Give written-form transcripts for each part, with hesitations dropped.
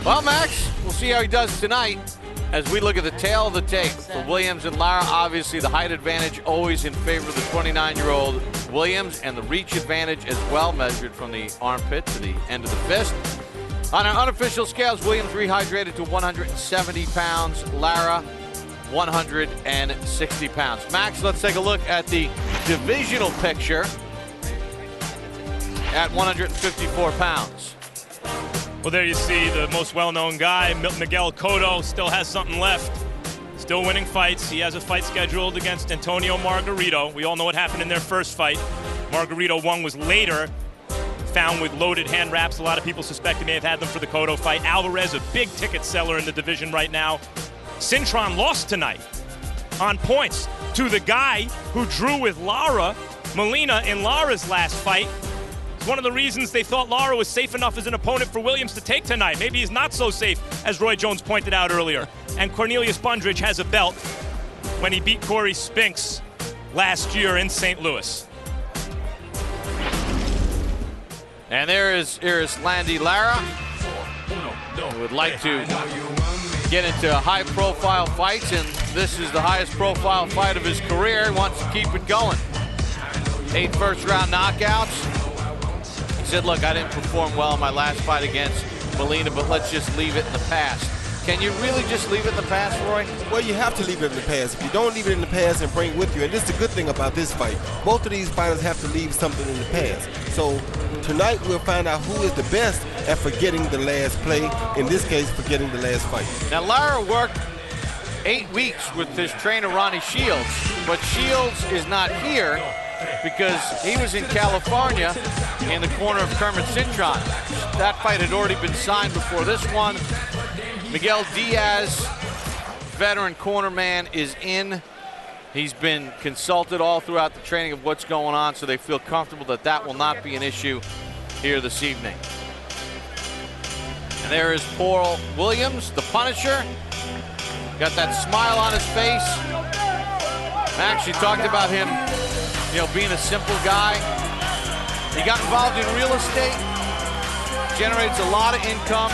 Well, Max, we'll see how he does tonight as we look at the tail of the tape for Williams and Lara. Obviously, the height advantage always in favor of the 29-year-old Williams, and the reach advantage as well, measured from the armpit to the end of the fist. On our unofficial scales, Williams rehydrated to 170 pounds, Lara 160 pounds. Max, let's take a look at the divisional picture at 154 pounds. Well, there you see the most well-known guy, Miguel Cotto, still has something left. Still winning fights. He has a fight scheduled against Antonio Margarito. We all know what happened in their first fight. Margarito won was later found with loaded hand wraps. A lot of people suspect he may have had them for the Cotto fight. Alvarez, a big ticket seller in the division right now. Cintron lost tonight on points to the guy who drew with Lara Molina in Lara's last fight. One of the reasons they thought Lara was safe enough as an opponent for Williams to take tonight. Maybe he's not so safe, as Roy Jones pointed out earlier. And Cornelius Bundridge has a belt when he beat Corey Spinks last year in St. Louis. And there is Erislandy Lara, who would like to get into high-profile fights, and this is the highest-profile fight of his career. He wants to keep it going. 8 first-round knockouts. He said, look, I didn't perform well in my last fight against Molina, but let's just leave it in the past. Can you really just leave it in the past, Roy? Well, you have to leave it in the past. If you don't leave it in the past and bring it with you, and this is the good thing about this fight, both of these fighters have to leave something in the past. So tonight we'll find out who is the best at forgetting the last play, in this case, forgetting the last fight. Now, Lara worked 8 weeks with his trainer, Ronnie Shields, but Shields is not here because he was in California in the corner of Kermit Cintron. That fight had already been signed before this one. Miguel Diaz, veteran corner man, is in. He's been consulted all throughout the training of what's going on, so they feel comfortable that that will not be an issue here this evening. And there is Paul Williams, the Punisher. Got that smile on his face. Max, you talked about him, being a simple guy. He got involved in real estate, generates a lot of income,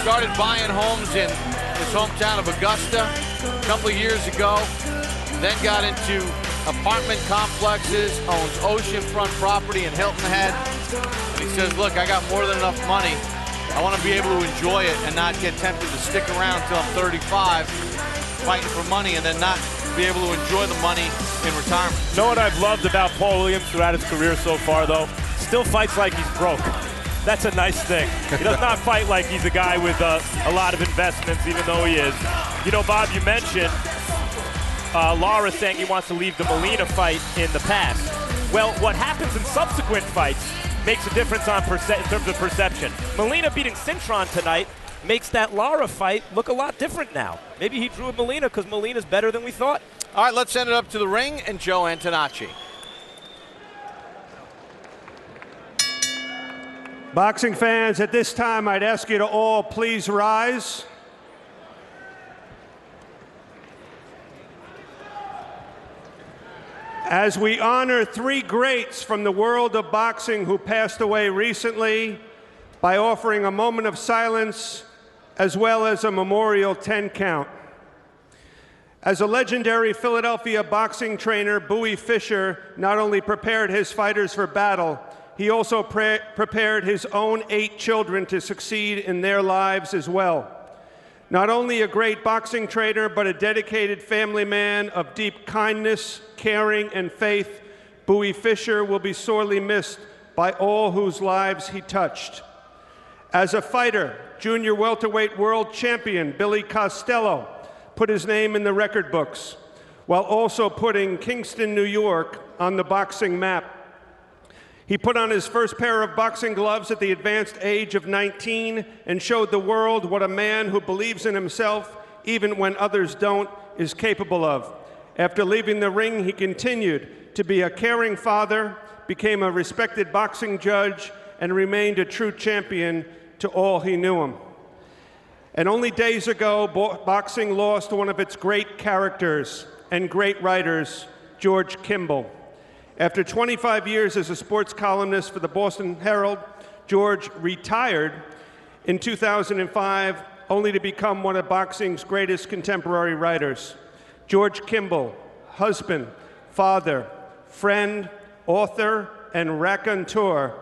started buying homes in his hometown of Augusta a couple of years ago, then got into apartment complexes, owns oceanfront property in Hilton Head. And he says, look, I got more than enough money. I want to be able to enjoy it and not get tempted to stick around until I'm 35 fighting for money and then not be able to enjoy the money in retirement. You know what I've loved about Paul Williams throughout his career so far, though? Still fights like he's broke. That's a nice thing. He does not fight like he's a guy with a lot of investments, even though he is. Bob, you mentioned Lara saying he wants to leave the Molina fight in the past. Well, what happens in subsequent fights makes a difference in terms of perception. Molina beating Cintron tonight makes that Lara fight look a lot different now. Maybe he drew with Molina because Molina's better than we thought. All right, let's send it up to the ring and Joe Antonacci. Boxing fans, at this time, I'd ask you to all please rise. As we honor 3 greats from the world of boxing who passed away recently by offering a moment of silence as well as a memorial 10 count. As a legendary Philadelphia boxing trainer, Bowie Fischer not only prepared his fighters for battle, he also prepared his own 8 children to succeed in their lives as well. Not only a great boxing trainer, but a dedicated family man of deep kindness, caring, and faith, Bowie Fischer will be sorely missed by all whose lives he touched. As a fighter, junior welterweight world champion Billy Costello put his name in the record books, while also putting Kingston, New York on the boxing map. He put on his first pair of boxing gloves at the advanced age of 19 and showed the world what a man who believes in himself, even when others don't, is capable of. After leaving the ring, he continued to be a caring father, became a respected boxing judge, and remained a true champion to all he knew him. And only days ago, boxing lost one of its great characters and great writers, George Kimball. After 25 years as a sports columnist for the Boston Herald, George retired in 2005, only to become one of boxing's greatest contemporary writers. George Kimball, husband, father, friend, author, and raconteur,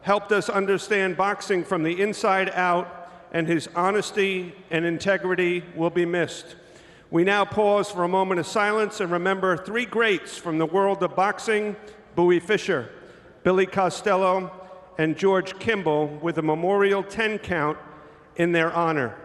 helped us understand boxing from the inside out, and his honesty and integrity will be missed. We now pause for a moment of silence and remember three greats from the world of boxing: Bowie Fischer, Billy Costello, and George Kimball, with a memorial 10 count in their honor.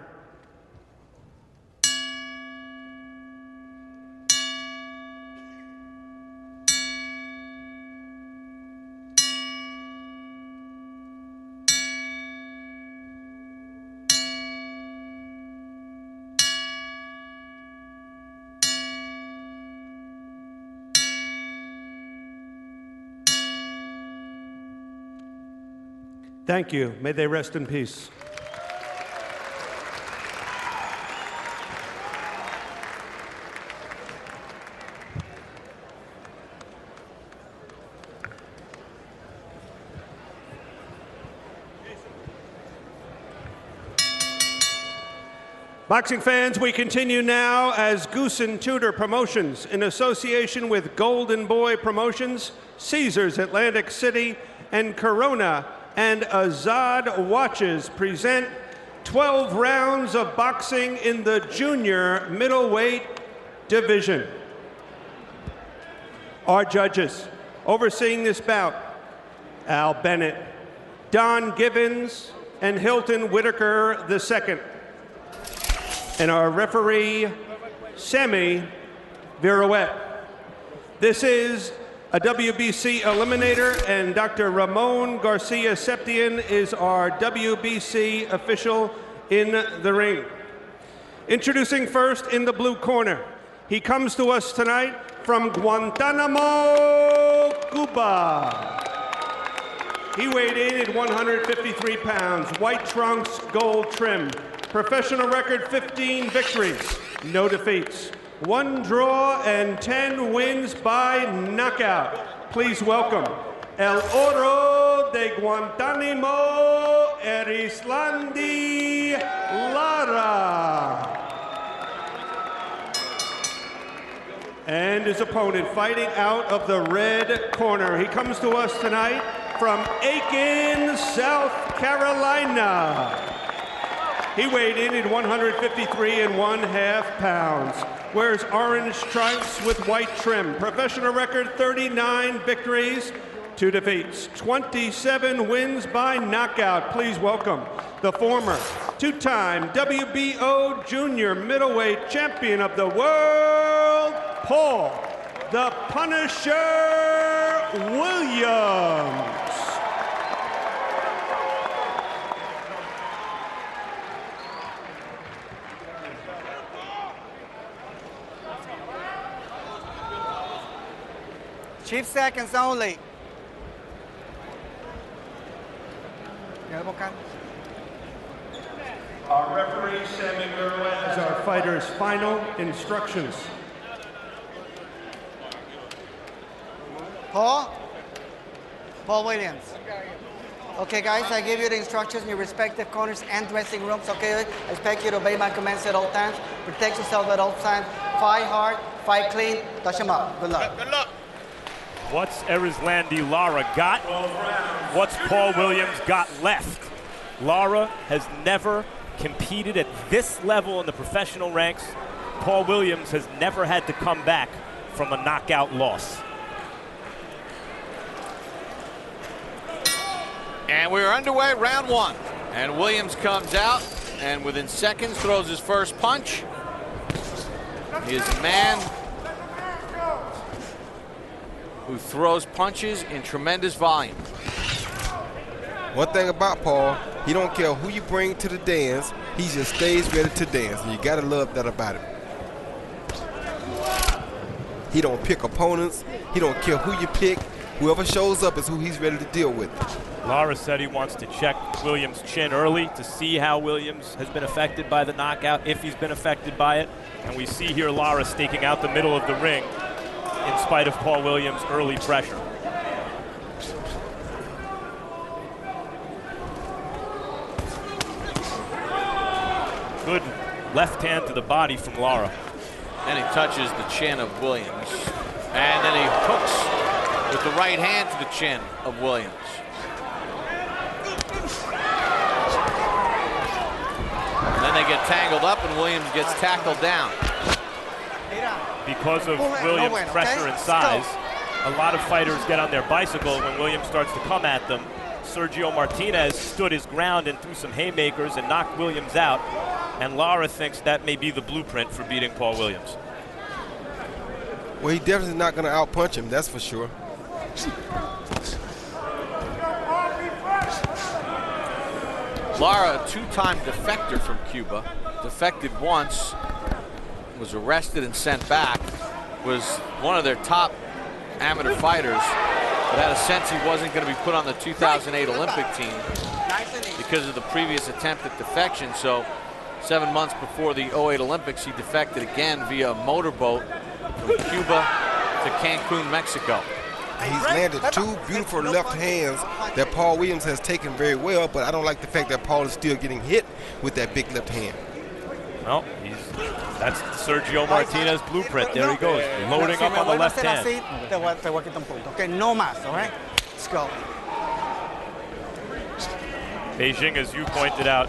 Thank you. May they rest in peace. Boxing fans, we continue now as Goose and Tudor Promotions, in association with Golden Boy Promotions, Caesars Atlantic City, and Corona and Azad Watches, present 12 rounds of boxing in the junior middleweight division. Our judges overseeing this bout: Al Bennett, Don Givens, and Hilton Whitaker II. And our referee, Sammy Virouette. This is a WBC eliminator, and Dr. Ramon Garcia Septién is our WBC official in the ring. Introducing first in the blue corner, he comes to us tonight from Guantanamo, Cuba. He weighed in at 153 pounds, white trunks, gold trim. Professional record: 15 victories, no defeats. 1 draw and 10 wins by knockout. Please welcome El Oro de Guantanamo, Erislandy, Lara. And his opponent fighting out of the red corner. He comes to us tonight from Aiken, South Carolina. He weighed in at 153½ pounds. Wears orange stripes with white trim. Professional record: 39 victories, 2 defeats, 27 wins by knockout. Please welcome the former two-time WBO junior middleweight champion of the world, Paul the Punisher Williams. Chief seconds only. Our referee, Sammy Virouette, has our fighters' final instructions. Paul Williams. Okay, guys, I give you the instructions in your respective corners and dressing rooms. Okay, I expect you to obey my commands at all times. Protect yourself at all times. Fight hard, fight clean, touch them up. Good luck. Good luck. What's Erislandy Lara got? What's Paul Williams got left? Lara has never competed at this level in the professional ranks. Paul Williams has never had to come back from a knockout loss. And we're underway, round 1. And Williams comes out and within seconds throws his first punch. He is a man who throws punches in tremendous volume. One thing about Paul, he don't care who you bring to the dance, he just stays ready to dance, and you gotta love that about him. He don't pick opponents, he don't care who you pick, whoever shows up is who he's ready to deal with. Lara said he wants to check Williams' chin early to see how Williams has been affected by the knockout, if he's been affected by it. And we see here Lara staking out the middle of the ring in spite of Paul Williams' early pressure. Good left hand to the body from Lara. And he touches the chin of Williams. And then he hooks with the right hand to the chin of Williams. And then they get tangled up and Williams gets tackled down. Because of Williams' pressure and size, a lot of fighters get on their bicycle when Williams starts to come at them. Sergio Martinez stood his ground and threw some haymakers and knocked Williams out. And Lara thinks that may be the blueprint for beating Paul Williams. Well, he definitely not going to outpunch him, that's for sure. Lara, a two-time defector from Cuba, defected once, was arrested and sent back, was one of their top amateur fighters, but had a sense he wasn't going to be put on the 2008 Olympic team because of the previous attempt at defection. So 7 months before the 08 Olympics, he defected again via a motorboat from Cuba to Cancun, Mexico. He's landed two beautiful left hands that Paul Williams has taken very well, but I don't like the fact that Paul is still getting hit with that big left hand. Well, that's Sergio Martinez blueprint. There he goes, loading up on the left hand. Okay, no más, all right? Let's go. Beijing, as you pointed out,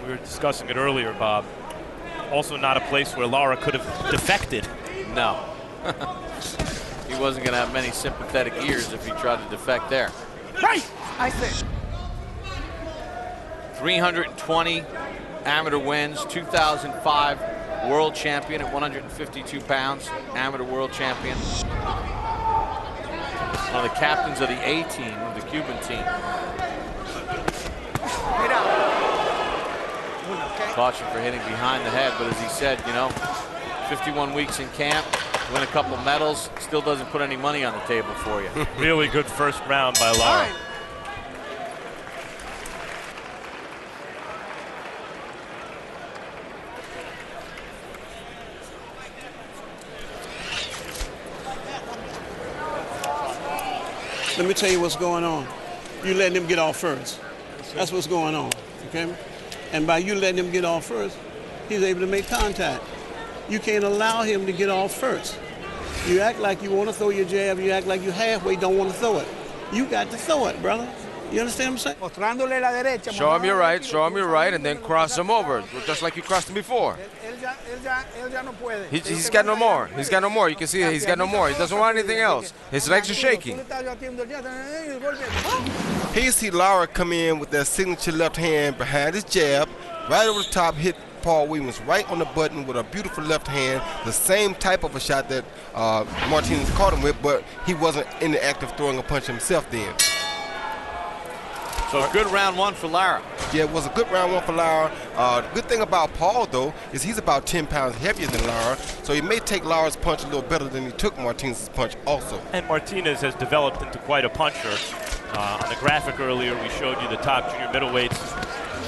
we were discussing it earlier, Bob, also not a place where Lara could have defected. No. He wasn't going to have many sympathetic ears if he tried to defect there. Right! I see. 320 amateur wins, 2005 world champion at 152 pounds, amateur world champion. One of the captains of the A team, of the Cuban team. Caution for hitting behind the head, but as he said, you know, 51 weeks in camp, win a couple medals, still doesn't put any money on the table for you. Really good first round by Lara. Let me tell you what's going on. You letting him get off first. That's what's going on, okay? And by you letting him get off first, he's able to make contact. You can't allow him to get off first. You act like you want to throw your jab, you act like you halfway don't want to throw it. You got to throw it, brother. You understand what I'm saying? Show him your right, and then cross him over, just like you crossed him before. He's got no more. He's got no more. You can see he's got no more. He doesn't want anything else. His legs are shaking. Here you see Lara come in with that signature left hand behind his jab, right over the top, hit Paul Williams right on the button with a beautiful left hand, the same type of a shot that Martinez caught him with, but he wasn't in the act of throwing a punch himself then. So a good round one for Lara. Yeah, it was a good round one for Lara. The good thing about Paul, though, is he's about 10 pounds heavier than Lara, so he may take Lara's punch a little better than he took Martinez's punch also. And Martinez has developed into quite a puncher. On the graphic earlier, we showed you the top junior middleweights.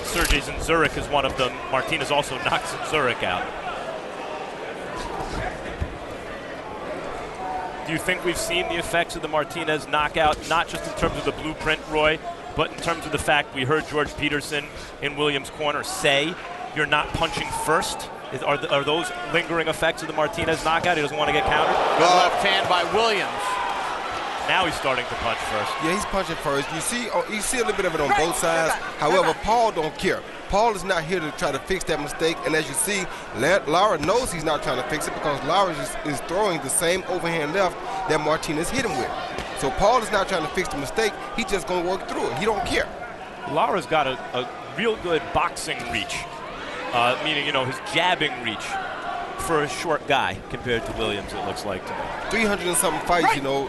Sergey Zinzurek is one of them. Martinez also knocked Zinzurek out. Do you think we've seen the effects of the Martinez knockout, not just in terms of the blueprint, Roy, but in terms of the fact we heard George Peterson in Williams' corner say, you're not punching first? Are those lingering effects of the Martinez knockout? He doesn't want to get countered? Good left hand by Williams. Now he's starting to punch first. Yeah, he's punching first. You see a little bit of it on both sides. However, Paul don't care. Paul is not here to try to fix that mistake. And as you see, Lara knows he's not trying to fix it because Lara is throwing the same overhand left that Martinez hit him with. So Paul is not trying to fix the mistake. He's just going to work through it. He don't care. Lara's got a real good boxing reach, meaning, you know, his jabbing reach for a short guy compared to Williams, it looks like to me. 300 and something fights, you know,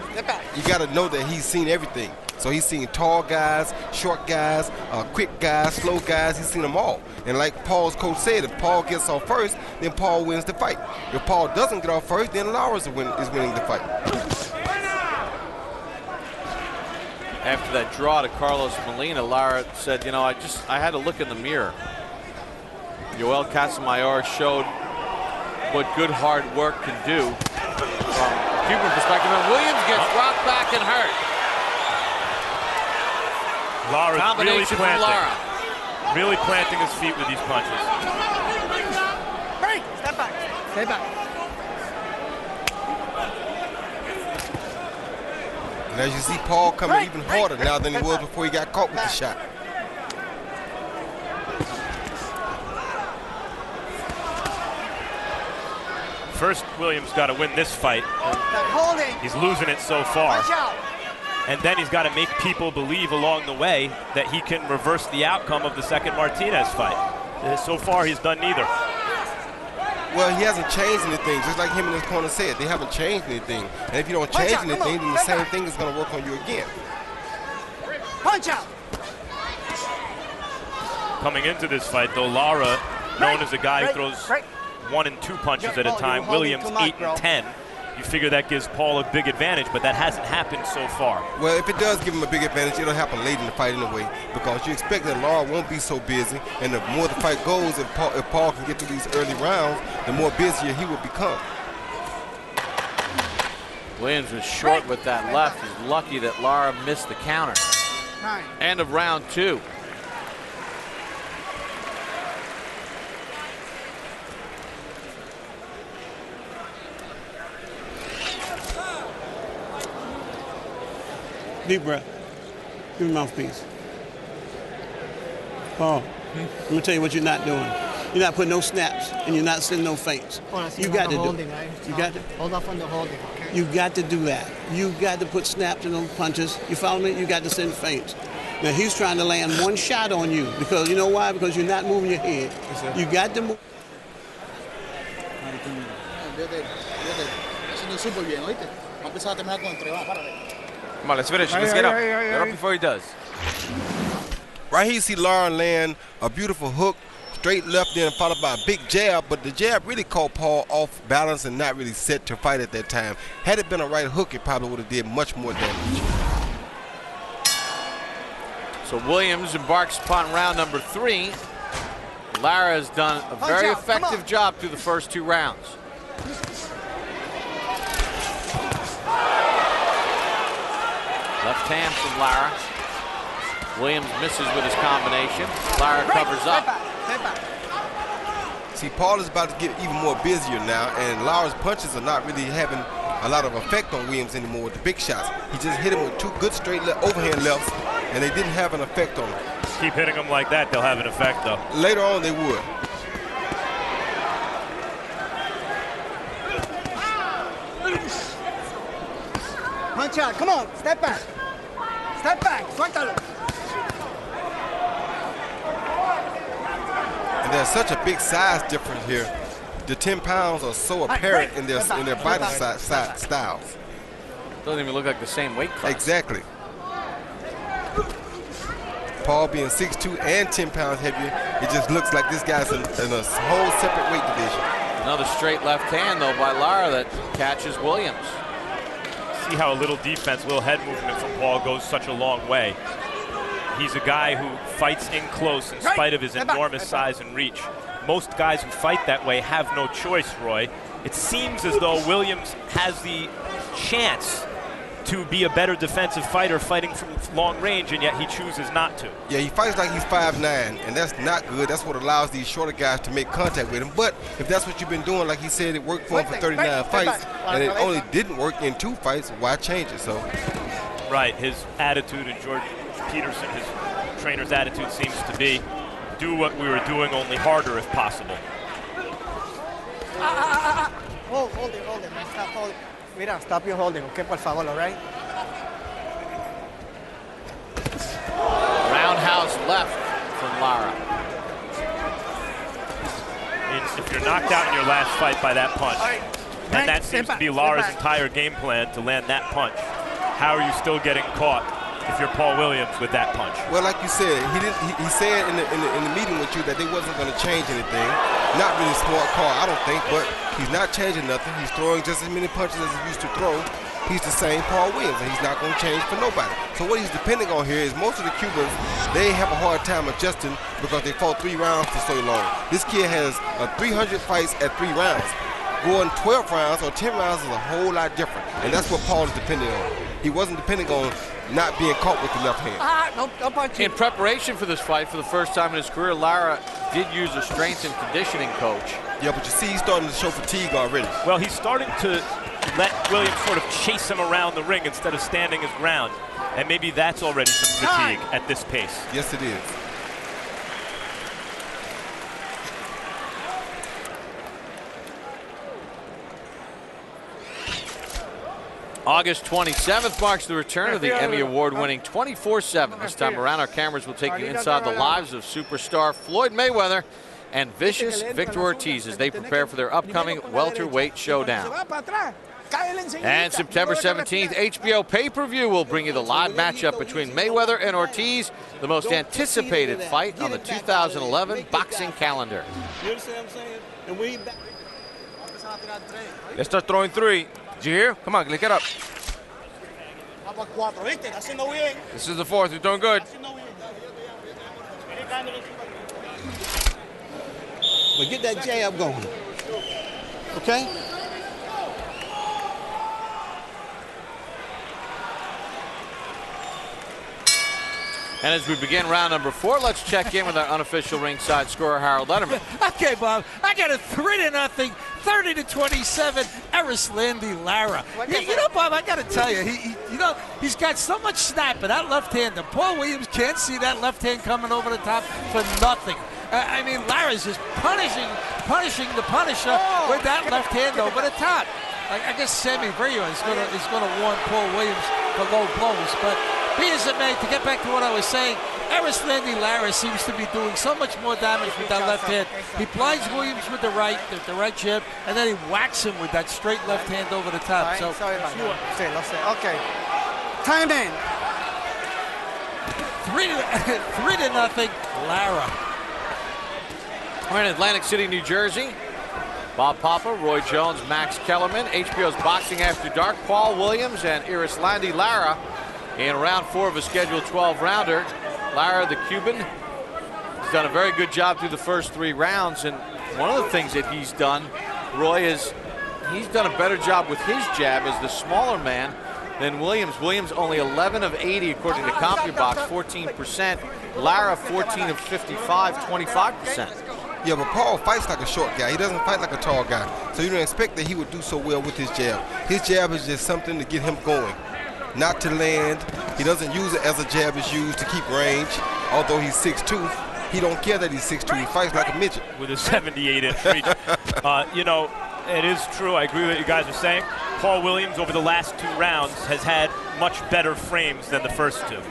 you got to know that he's seen everything. So he's seen tall guys, short guys, quick guys, slow guys. He's seen them all. And like Paul's coach said, if Paul gets off first, then Paul wins the fight. If Paul doesn't get off first, then Lara is winning the fight. After that draw to Carlos Molina, Lara said, you know, I had to look in the mirror. Yoel Casamayor showed what good hard work can do from a Cuban perspective. And Williams gets rocked back and hurt. Lara's really Combination from planting. Lara. Really planting his feet with these punches. Break. Step back. Stay back. And as you see, Paul coming even harder now than he was before he got caught with the shot. First, Williams got to win this fight. Holding. He's losing it so far. Watch out. And then he's got to make people believe along the way that he can reverse the outcome of the second Martinez fight. So far, he's done neither. Well, he hasn't changed anything, just like him in his corner said. They haven't changed anything. And if you don't change anything, then the same thing is going to work on you again. Punch out. Coming into this fight, though, Lara, known as a guy who throws 1 and 2 punches at a time, Williams 8 and 10. You figure that gives Paul a big advantage, but that hasn't happened so far. Well, if it does give him a big advantage, it'll happen late in the fight anyway, because you expect that Lara won't be so busy, and the more the fight goes, if Paul can get through these early rounds, the more busier he will become. Williams was short with that left. He's lucky that Lara missed the counter. End of round 2. Deep breath. Give me mouthpiece. Paul, let me tell you what you're not doing. You're not putting no snaps, and you're not sending no feints. You got to do it. You got to hold off on the holding. Okay? You got to do that. You got to put snaps in those punches. You follow me? You got to send feints. Now he's trying to land one shot on you because you know why? Because you're not moving your head. You got to move. Come on, let's finish. Let's get up. Get up before he does. Right here you see Lara land a beautiful hook, straight left in followed by a big jab, but the jab really caught Paul off balance and not really set to fight at that time. Had it been a right hook, it probably would have did much more damage. So Williams embarks upon round number 3. Lara has done a very effective job through the first 2 rounds. Left hand from Lara. Williams misses with his combination. Lara covers up. See, Paul is about to get even more busier now, and Lara's punches are not really having a lot of effect on Williams anymore with the big shots. He just hit him with 2 good straight overhand lefts, and they didn't have an effect on him. Keep hitting them like that, they'll have an effect, though. Later on, they would. Punch out. Come on. Step back. Step back. Suéltalo. And there's such a big size difference here. The 10 pounds are so apparent in their body styles. Doesn't even look like the same weight class. Exactly. Paul being 6'2" and 10 pounds heavier, it just looks like this guy's in a whole separate weight division. Another straight left hand, though, by Lara that catches Williams. See how a little defense, little head movement from Paul goes such a long way. He's a guy who fights in close in spite of his enormous size and reach. Most guys who fight that way have no choice, Roy. It seems as though Williams has the chance to be a better defensive fighter fighting from long range, and yet he chooses not to. Yeah, he fights like he's 5'9", and that's not good. That's what allows these shorter guys to make contact with him. But if that's what you've been doing, like he said, it worked for him for 39 fights, and it only didn't work in 2 fights, why change it? So, right, his attitude, and George Peterson, his trainer's attitude seems to be, do what we were doing, only harder if possible. Hold it. Stop holding. Mira, stop your holding, okay, por favor, all right? Roundhouse left from Lara. If you're knocked out in your last fight by that punch, and that seems to be Lara's entire game plan, to land that punch, how are you still getting caught if you're Paul Williams with that punch? well, like you said, he said in the meeting with you that they wasn't going to change anything. Not really smart call, I don't think, but he's not changing nothing. He's throwing just as many punches as he used to throw. He's the same Paul Williams, and he's not going to change for nobody. So what he's depending on here is most of the Cubans, they have a hard time adjusting because they fought 3 rounds for so long. This kid has 300 fights at 3 rounds. Going 12 rounds or 10 rounds is a whole lot different, and that's what Paul is depending on. He wasn't depending on not being caught with the left hand. No punch. In preparation for this fight, for the first time in his career, Lara did use a strength and conditioning coach. Yeah, but you see he's starting to show fatigue already. Well, he's starting to let Williams sort of chase him around the ring instead of standing his ground. And maybe that's already some fatigue at this pace. Yes, it is. August 27th marks the return of the Emmy Award-winning 24/7. This time around, our cameras will take you inside the lives of superstar Floyd Mayweather and vicious Victor Ortiz as they prepare for their upcoming welterweight showdown. And September 17th, HBO pay-per-view will bring you the live matchup between Mayweather and Ortiz, the most anticipated fight on the 2011 boxing calendar. You understand what I'm saying? And we back. Let's start throwing 3. Did you hear? Come on, lick it up. This is the 4th. You're doing good. But get that jab going. Okay? And as we begin round number 4, let's check in with our unofficial ringside scorer, Harold Letterman. Okay, Bob, I got a 3-0, 30-27, Erislandy Lara. You know, Bob, I got to tell you, he's got so much snap in that left hand. And Paul Williams can't see that left hand coming over the top for nothing. I mean, Lara's just punishing the Punisher with that left hand over the top. I guess Sammy Brio is going to warn Paul Williams for low blows, but be as it may, to get back to what I was saying, Erislandy Lara seems to be doing so much more damage with that left hand. He blinds Williams with the right jab, and then he whacks him with that straight left hand over the top. So, sorry about that. Okay. Time in. 3-0, Lara. We're in Atlantic City, New Jersey. Bob Papa, Roy Jones, Max Kellerman, HBO's Boxing After Dark, Paul Williams, and Erislandy Lara in round 4 of a scheduled 12-rounder. Lara, the Cuban, has done a very good job through the first 3 rounds, and one of the things that he's done, Roy, is he's done a better job with his jab as the smaller man than Williams. Williams only 11 of 80 according to CompuBox, 14%. Lara 14 of 55, 25%. Yeah, but Paul fights like a short guy. He doesn't fight like a tall guy. So you don't expect that he would do so well with his jab. His jab is just something to get him going, not to land. He doesn't use it as a jab is used to keep range. Although he's 6'2", he don't care that he's 6'2". He fights like a midget. With a 78-inch reach. You know, it is true. I agree with what you guys are saying. Paul Williams, over the last 2 rounds, has had much better frames than the first 2.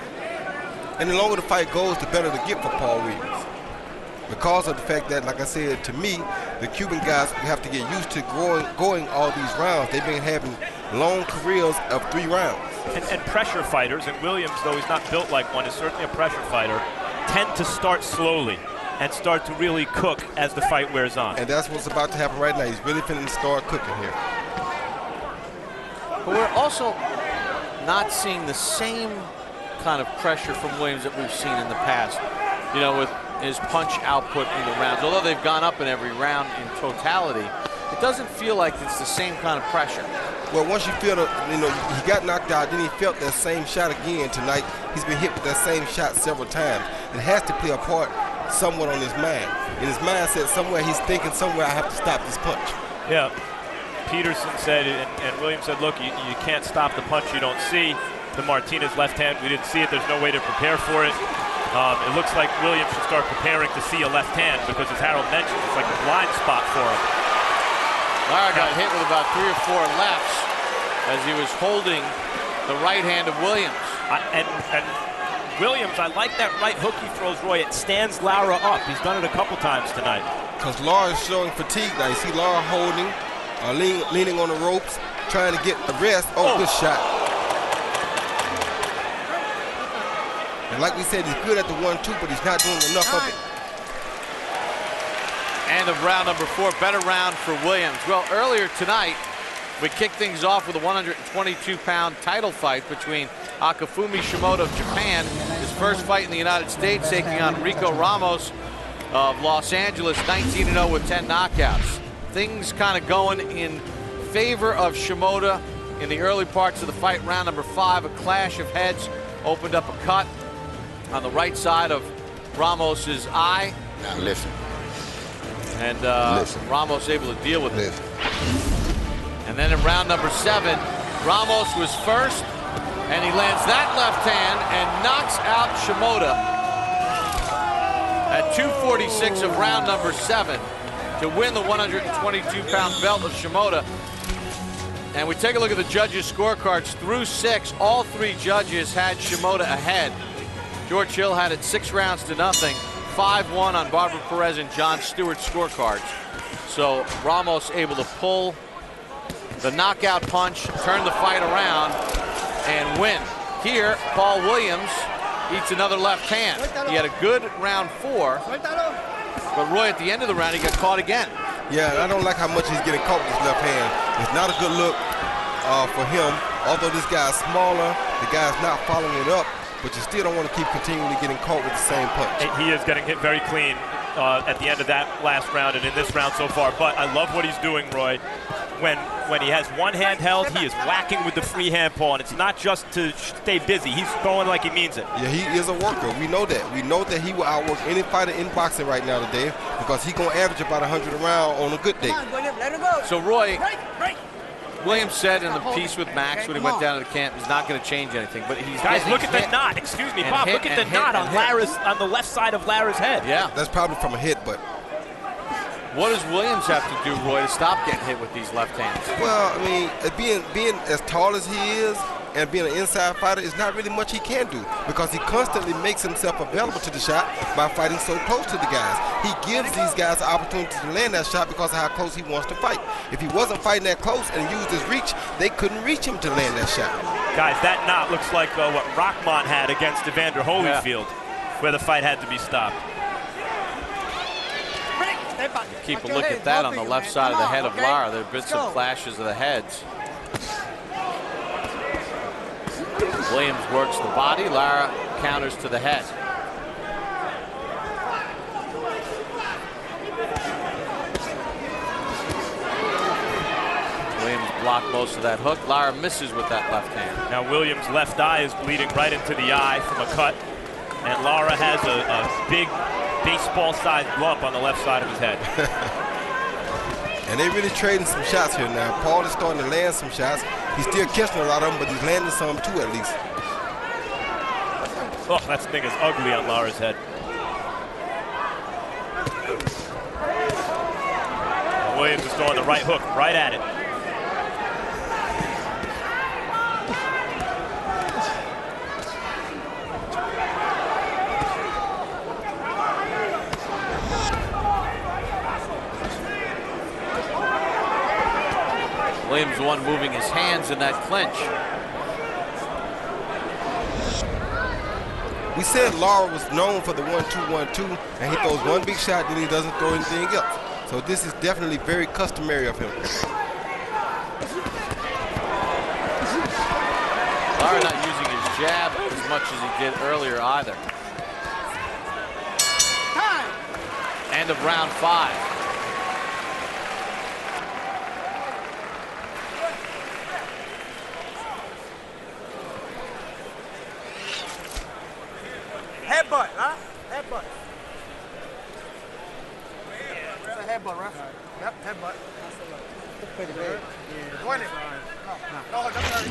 And the longer the fight goes, the better the get for Paul Williams. Because of the fact that, like I said, to me, the Cuban guys have to get used to going all these rounds. They've been having long careers of 3 rounds. And pressure fighters, and Williams, though he's not built like one, is certainly a pressure fighter, tend to start slowly and start to really cook as the fight wears on. And that's what's about to happen right now. He's really finna start cooking here. But we're also not seeing the same kind of pressure from Williams that we've seen in the past, you know, with his punch output in the rounds. Although they've gone up in every round in totality, it doesn't feel like it's the same kind of pressure. Well, once you feel, he got knocked out, then he felt that same shot again tonight. He's been hit with that same shot several times. It has to play a part somewhat on his mind. In his mindset, somewhere he's thinking, somewhere I have to stop this punch. Yeah. Peterson said, and Williams said, look, you can't stop the punch you don't see. The Martinez left hand, we didn't see it. There's no way to prepare for it. It looks like Williams should start preparing to see a left hand because, as Harold mentioned, it's like a blind spot for him. Lara got hit with about 3 or 4 lefts as he was holding the right hand of Williams. And Williams, I like that right hook he throws, Roy. It stands Lara up. He's done it a couple times tonight. Because Lara is showing fatigue now. You see Lara holding, leaning on the ropes, trying to get the rest. Oh, good shot. And like we said, he's good at the 1-2, but he's not doing enough of it. End of round number 4, better round for Williams. Well, earlier tonight, we kicked things off with a 122-pound title fight between Akifumi Shimoda of Japan, his first fight in the United States, taking on Rico Ramos of Los Angeles, 19-0 with 10 knockouts. Things kind of going in favor of Shimoda in the early parts of the fight, round number 5, a clash of heads opened up a cut on the right side of Ramos's eye. Now listen. And Ramos able to deal with it. And then in round number 7, Ramos was first, and he lands that left hand and knocks out Shimoda at 2:46 of round number 7 to win the 122-pound belt of Shimoda. And we take a look at the judges' scorecards. Through 6, all 3 judges had Shimoda ahead. George Hill had it 6 rounds to nothing, 5-1 on Barbara Perez and John Stewart's scorecards. So Ramos able to pull the knockout punch, turn the fight around, and win. Here, Paul Williams eats another left hand. He had a good round 4, but Roy, at the end of the round, he got caught again. Yeah, I don't like how much he's getting caught with his left hand. It's not a good look for him. Although this guy's smaller, the guy's not following it up, but you still don't want to keep continually getting caught with the same punch. He is getting hit very clean at the end of that last round and in this round so far. But I love what he's doing, Roy. When he has one hand held, he is whacking with the free hand, Paul, and it's not just to stay busy. He's throwing like he means it. Yeah, he is a worker. We know that. We know that he will outwork any fighter in boxing right now today because he's going to average about 100 a round on a good day. Come on, William, let him go. So Roy, Break. Williams said in the piece with Max when he went down to the camp, he's not going to change anything. But he's guys, look at the knot. Excuse me, Bob. Look at the knot on the left side of Lara's head. Yeah, that's probably from a hit, but. What does Williams have to do, Roy, to stop getting hit with these left hands? Well, I mean, being as tall as he is and being an inside fighter is not really much he can do because he constantly makes himself available to the shot by fighting so close to the guys. He gives these guys the opportunity to land that shot because of how close he wants to fight. If he wasn't fighting that close and used his reach, they couldn't reach him to land that shot. Guys, that knot looks like what Rockmont had against Evander Holyfield, where the fight had to be stopped. Keep a look at that on the left side of the head of Lara. There have been some clashes of the heads. Williams works the body. Lara counters to the head. Williams blocked most of that hook. Lara misses with that left hand. Now Williams' left eye is bleeding right into the eye from a cut. And Lara has a big baseball-sized lump on the left side of his head. And they're really trading some shots here now. Paul is starting to land some shots. He's still catching a lot of them, but he's landing some too at least. Oh, that thing is ugly on Lara's head. Williams is throwing the right hook right at it. Williams the one moving his hands in that clinch. We said Lara was known for the 1-2-1-2, and he throws one big shot, then he doesn't throw anything else. So this is definitely very customary of him. Lara not using his jab as much as he did earlier either. End of round 5. Headbutt, huh? Headbutt. It's a headbutt, right? Yep, headbutt. That's pretty big. Win it. No, that's hurt.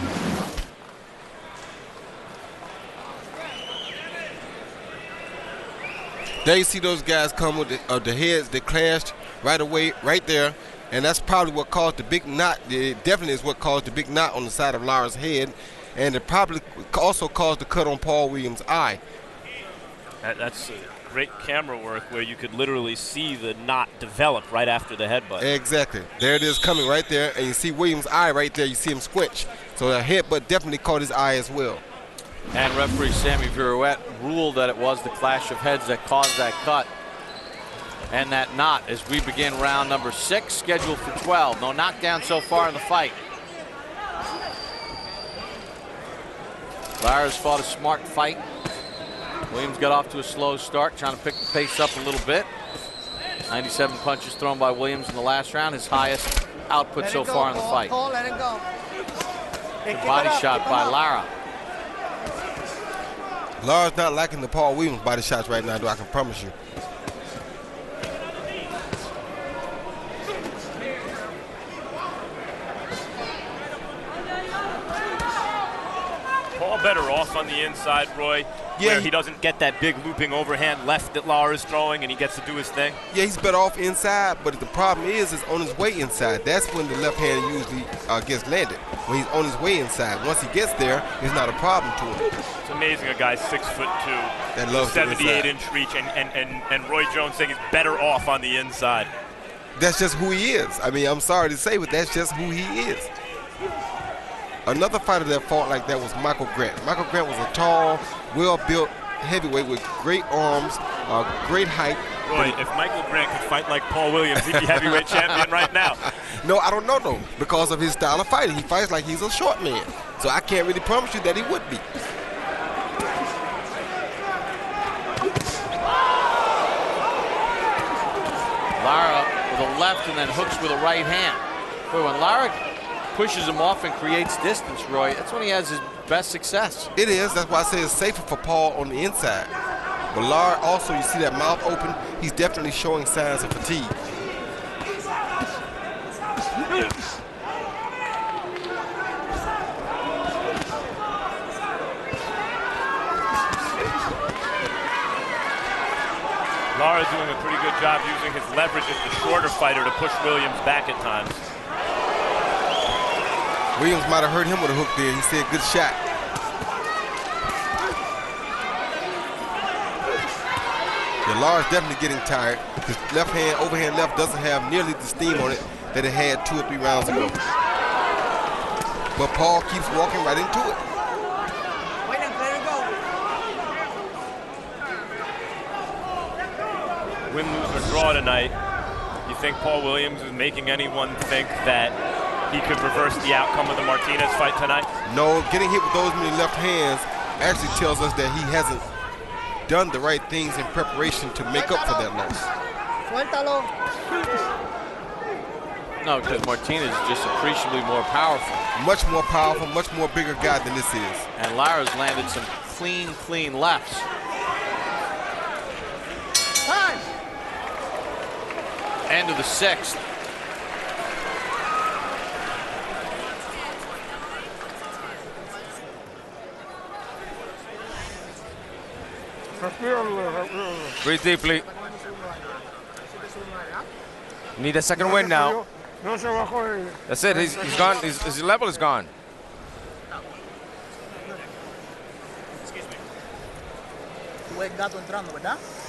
There you see those guys come with the heads that clashed right away, right there. And that's probably what caused the big knot. It definitely is what caused the big knot on the side of Lara's head. And it probably also caused the cut on Paul Williams' eye. That's great camera work where you could literally see the knot develop right after the headbutt. Exactly. There it is coming right there. And you see Williams' eye right there. You see him squinch. So the headbutt definitely caught his eye as well. And referee Sammy Virouette ruled that it was the clash of heads that caused that cut and that knot as we begin round number 6, scheduled for 12. No knockdown so far in the fight. Lara's fought a smart fight. Williams got off to a slow start, trying to pick the pace up a little bit. 97 punches thrown by Williams in the last round, his highest output so far in the fight. Paul, let him go. Good body shot by Lara. Lara's not liking the Paul Williams body shots right now, though, I can promise you. Paul better off on the inside, Roy, where he doesn't get that big looping overhand left that Lara's throwing, and he gets to do his thing. Yeah, he's better off inside, but the problem is on his way inside. That's when the left hand usually gets landed, when he's on his way inside. Once he gets there, it's not a problem to him. It's amazing a guy 6'2", that loves 78-inch reach, and Roy Jones saying he's better off on the inside. That's just who he is. I mean, I'm sorry to say, but that's just who he is. Another fighter that fought like that was Michael Grant. Michael Grant was a tall, well-built heavyweight with great arms, great height. Roy, if Michael Grant could fight like Paul Williams, he'd be heavyweight champion right now. No, I don't know, though, because of his style of fighting. He fights like he's a short man. So I can't really promise you that he would be. Lara with a left and then hooks with a right hand. Boy, when Lara pushes him off and creates distance, Roy, that's when he has his best success. It is. That's why I say it's safer for Paul on the inside. But Lara also, you see that mouth open, he's definitely showing signs of fatigue. Lara's doing a pretty good job using his leverage as the shorter fighter to push Williams back at times. Williams might have hurt him with a hook there. He said, good shot. Yeah, Lara's definitely getting tired. His left hand, overhand left, doesn't have nearly the steam on it that it had 2 or 3 rounds ago. But Paul keeps walking right into it. Win, lose, or draw tonight. You think Paul Williams is making anyone think that he could reverse the outcome of the Martinez fight tonight? No, getting hit with those many left hands actually tells us that he hasn't done the right things in preparation to make up for that loss. No, because Martinez is just appreciably more powerful. Much more powerful, much more bigger guy than this is. And Lara's landed some clean lefts. End of the 6th. Breathe deeply. Need a second win now. That's it. He's gone. His level is gone.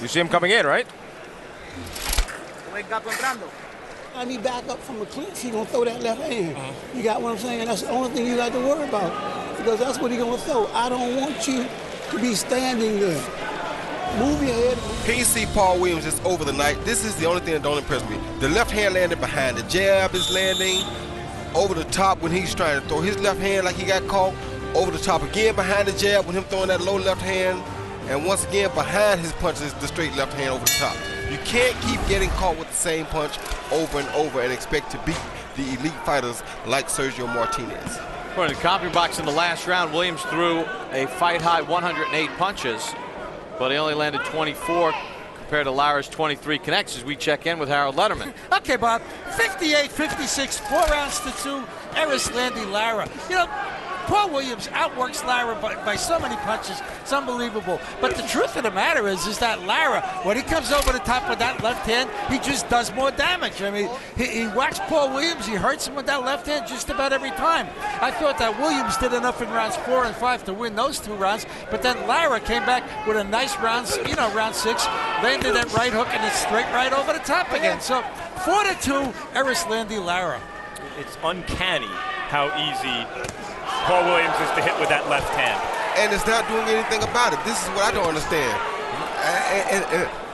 You see him coming in, right? I need back up from the clinch. He's going to throw that left hand. You got what I'm saying? That's the only thing you got to worry about, because that's what he's going to throw. I don't want you to be standing there. Move your head. Here you see Paul Williams just over the night. This is the only thing that don't impress me. The left hand landed behind. The jab is landing over the top when he's trying to throw his left hand like he got caught. Over the top again behind the jab when him throwing that low left hand. And once again behind his punches, the straight left hand over the top. You can't keep getting caught with the same punch over and over and expect to beat the elite fighters like Sergio Martinez. According to CompuBox, in the last round, Williams threw a fight-high 108 punches, but he only landed 24 compared to Lara's 23 connects as we check in with Harold Letterman. Okay, Bob, 58-56, 4 rounds to 2, Erislandy Lara. You know, Paul Williams outworks Lara by so many punches. It's unbelievable. But the truth of the matter is that Lara, when he comes over the top with that left hand, he just does more damage. I mean, he whacks Paul Williams. He hurts him with that left hand just about every time. I thought that Williams did enough in rounds 4 and 5 to win those 2 rounds. But then Lara came back with a nice round 6, landed that right hook, and it's straight right over the top again. So 4-2, Erislandy Lara. It's uncanny how easy Paul Williams is to hit with that left hand. And it's not doing anything about it. This is what I don't understand.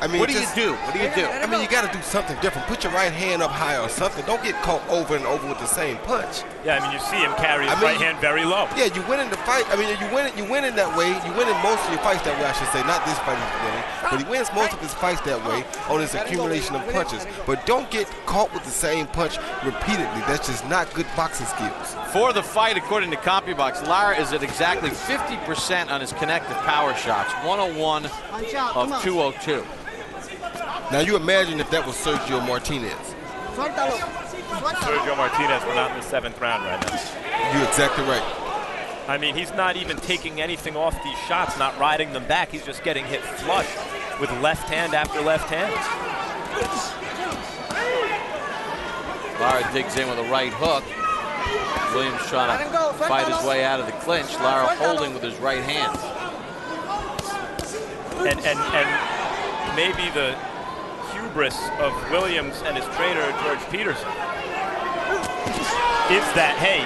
I mean, what do you do? What do you do? I mean, you got to do something different. Put your right hand up high or something. Don't get caught over and over with the same punch. Yeah, I mean, you see him carry his right hand very low. Yeah, you win in the fight. I mean, you win in that way. You win in most of your fights that way, I should say. Not this fight he's winning, but he wins most of his fights that way on his accumulation of punches. But don't get caught with the same punch repeatedly. That's just not good boxing skills. For the fight, according to CompuBox, Lara is at exactly 50% on his connected power shots, 101 of 202. Now you imagine if that was Sergio Martinez. Sergio Martinez, we're not in the 7th round right now. You're exactly right. I mean, he's not even taking anything off these shots, not riding them back. He's just getting hit flush with left hand after left hand. Lara digs in with a right hook. Williams trying to fight his way out of the clinch. Lara holding with his right hand. And maybe the hubris of Williams and his trainer, George Peterson, is that, hey,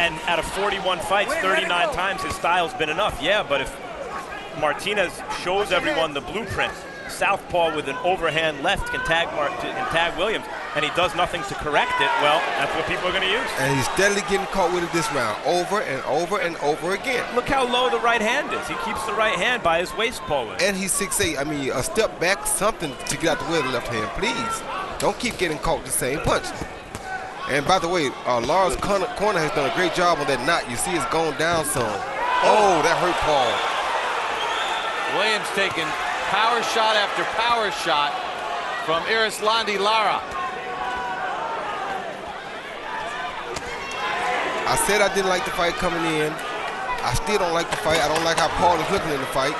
and out of 41 fights, 39 times his style's been enough. Yeah, but if Martinez shows everyone the blueprint, southpaw with an overhand left can tag Williams, and he does nothing to correct it, well, that's what people are going to use. And he's steadily getting caught with it this round, over and over and over again. Look how low the right hand is. He keeps the right hand by his waist, Paul. And he's 6'8". I mean, a step back, something to get out the way of the left hand, please. Don't keep getting caught with the same punch. And by the way, Lara's corner has done a great job on that knot. You see it's going down some. Oh, that hurt Paul. Williams taking power shot after power shot from Erislandy Lara. I said I didn't like the fight coming in. I still don't like the fight. I don't like how Paul is looking in the fight.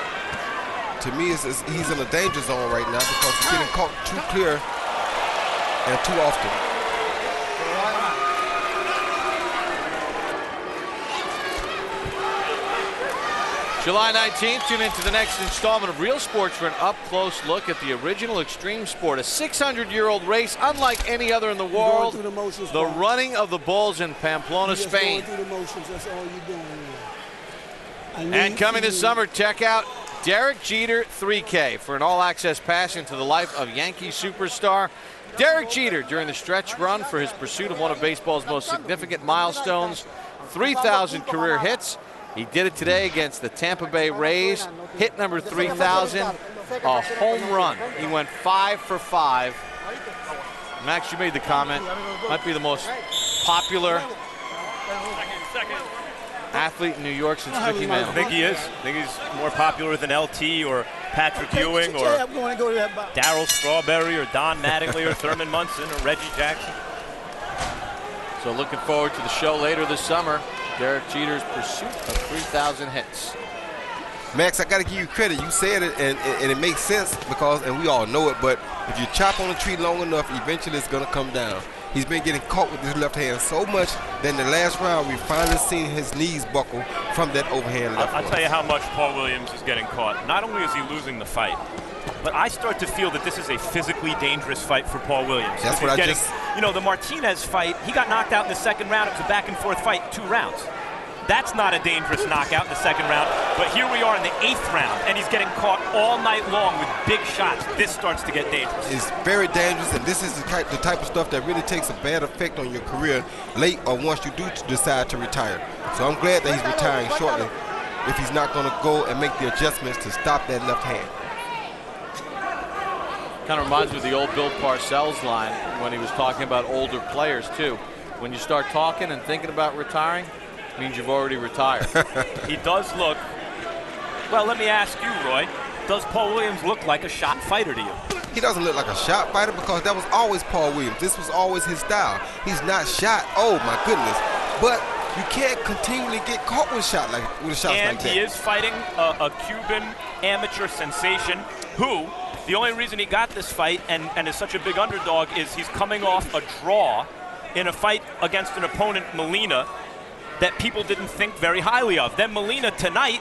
To me, he's in a danger zone right now because he's getting caught too clear and too often. July 19th, tune into the next installment of Real Sports for an up-close look at the original extreme sport, a 600-year-old race unlike any other in the world, the running of the bulls in Pamplona, Spain. And coming this summer, check out Derek Jeter 3K for an all-access pass into the life of Yankee superstar Derek Jeter during the stretch run for his pursuit of one of baseball's most significant milestones, 3,000 career hits. He did it today against the Tampa Bay Rays. Hit number 3,000, a home run. He went 5 for 5. Max, you made the comment. Might be the most popular athlete in New York since Mickey Mantle. I think he is. I think he's more popular than LT or Patrick Ewing or Darryl Strawberry or Don Mattingly or Thurman Munson or Reggie Jackson. So looking forward to the show later this summer. Derek Jeter's pursuit of 3,000 hits. Max, I got to give you credit. You said it, and it makes sense because, and we all know it, but if you chop on a tree long enough, eventually it's going to come down. He's been getting caught with his left hand so much that in the last round, we finally seen his knees buckle from that overhand left. I'll tell you how much Paul Williams is getting caught. Not only is he losing the fight, but I start to feel that this is a physically dangerous fight for Paul Williams. That's what I just... You know, the Martinez fight, he got knocked out in the second round. It was a back-and-forth fight, 2 rounds. That's not a dangerous knockout in the second round. But here we are in the 8th round, and he's getting caught all night long with big shots. This starts to get dangerous. It's very dangerous, and this is the type of stuff that really takes a bad effect on your career late or once you do decide to retire. So I'm glad that he's retiring shortly if he's not going to go and make the adjustments to stop that left hand. Kind of reminds me of the old Bill Parcells line when he was talking about older players, too. When you start talking and thinking about retiring, it means you've already retired. He does look, well, let me ask you, Roy, does Paul Williams look like a shot fighter to you? He doesn't look like a shot fighter because that was always Paul Williams. This was always his style. He's not shot. Oh, my goodness. But you can't continually get caught with shots like that. And he is fighting a Cuban amateur sensation who, the only reason he got this fight and is such a big underdog is he's coming off a draw in a fight against an opponent, Molina, that people didn't think very highly of. Then Molina tonight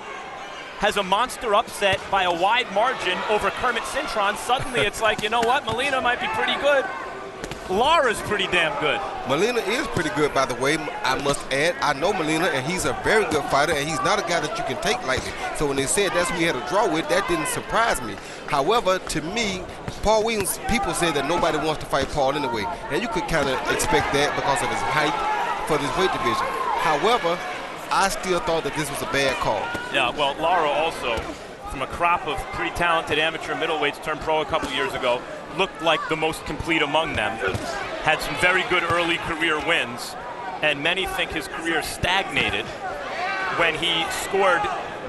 has a monster upset by a wide margin over Kermit Cintron. Suddenly it's like, you know what, Molina might be pretty good. Lara's pretty damn good. Molina is pretty good, by the way, I must add. I know Molina, and he's a very good fighter, and he's not a guy that you can take lightly. So when they said that's who he had a draw with, that didn't surprise me. However, to me, Paul Williams, people say that nobody wants to fight Paul anyway, and you could kind of expect that because of his height for this weight division. However, I still thought that this was a bad call. Yeah, well, Lara also, from a crop of pretty talented amateur middleweights turned pro a couple years ago, looked like the most complete among them. Had some very good early career wins, and many think his career stagnated when he scored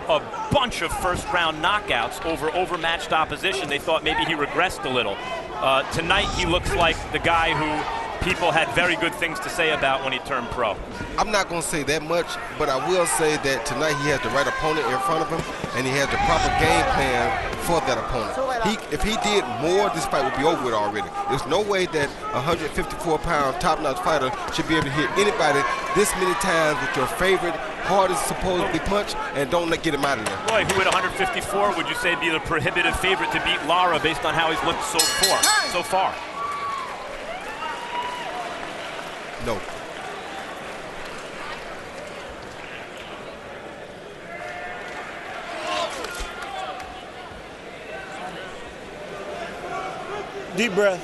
a bunch of first-round knockouts over overmatched opposition. They thought maybe he regressed a little. Tonight, he looks like the guy who people had very good things to say about when he turned pro. I'm not going to say that much, but I will say that tonight he has the right opponent in front of him, and he has the proper game plan for that opponent. If he did more, this fight would be over with already. There's no way that a 154-pound top-notch fighter should be able to hit anybody this many times with your favorite, hardest supposedly punch, and don't get him out of there. Roy, who at 154 would you say be the prohibitive favorite to beat Lara based on how he's looked so far? No. Deep breath.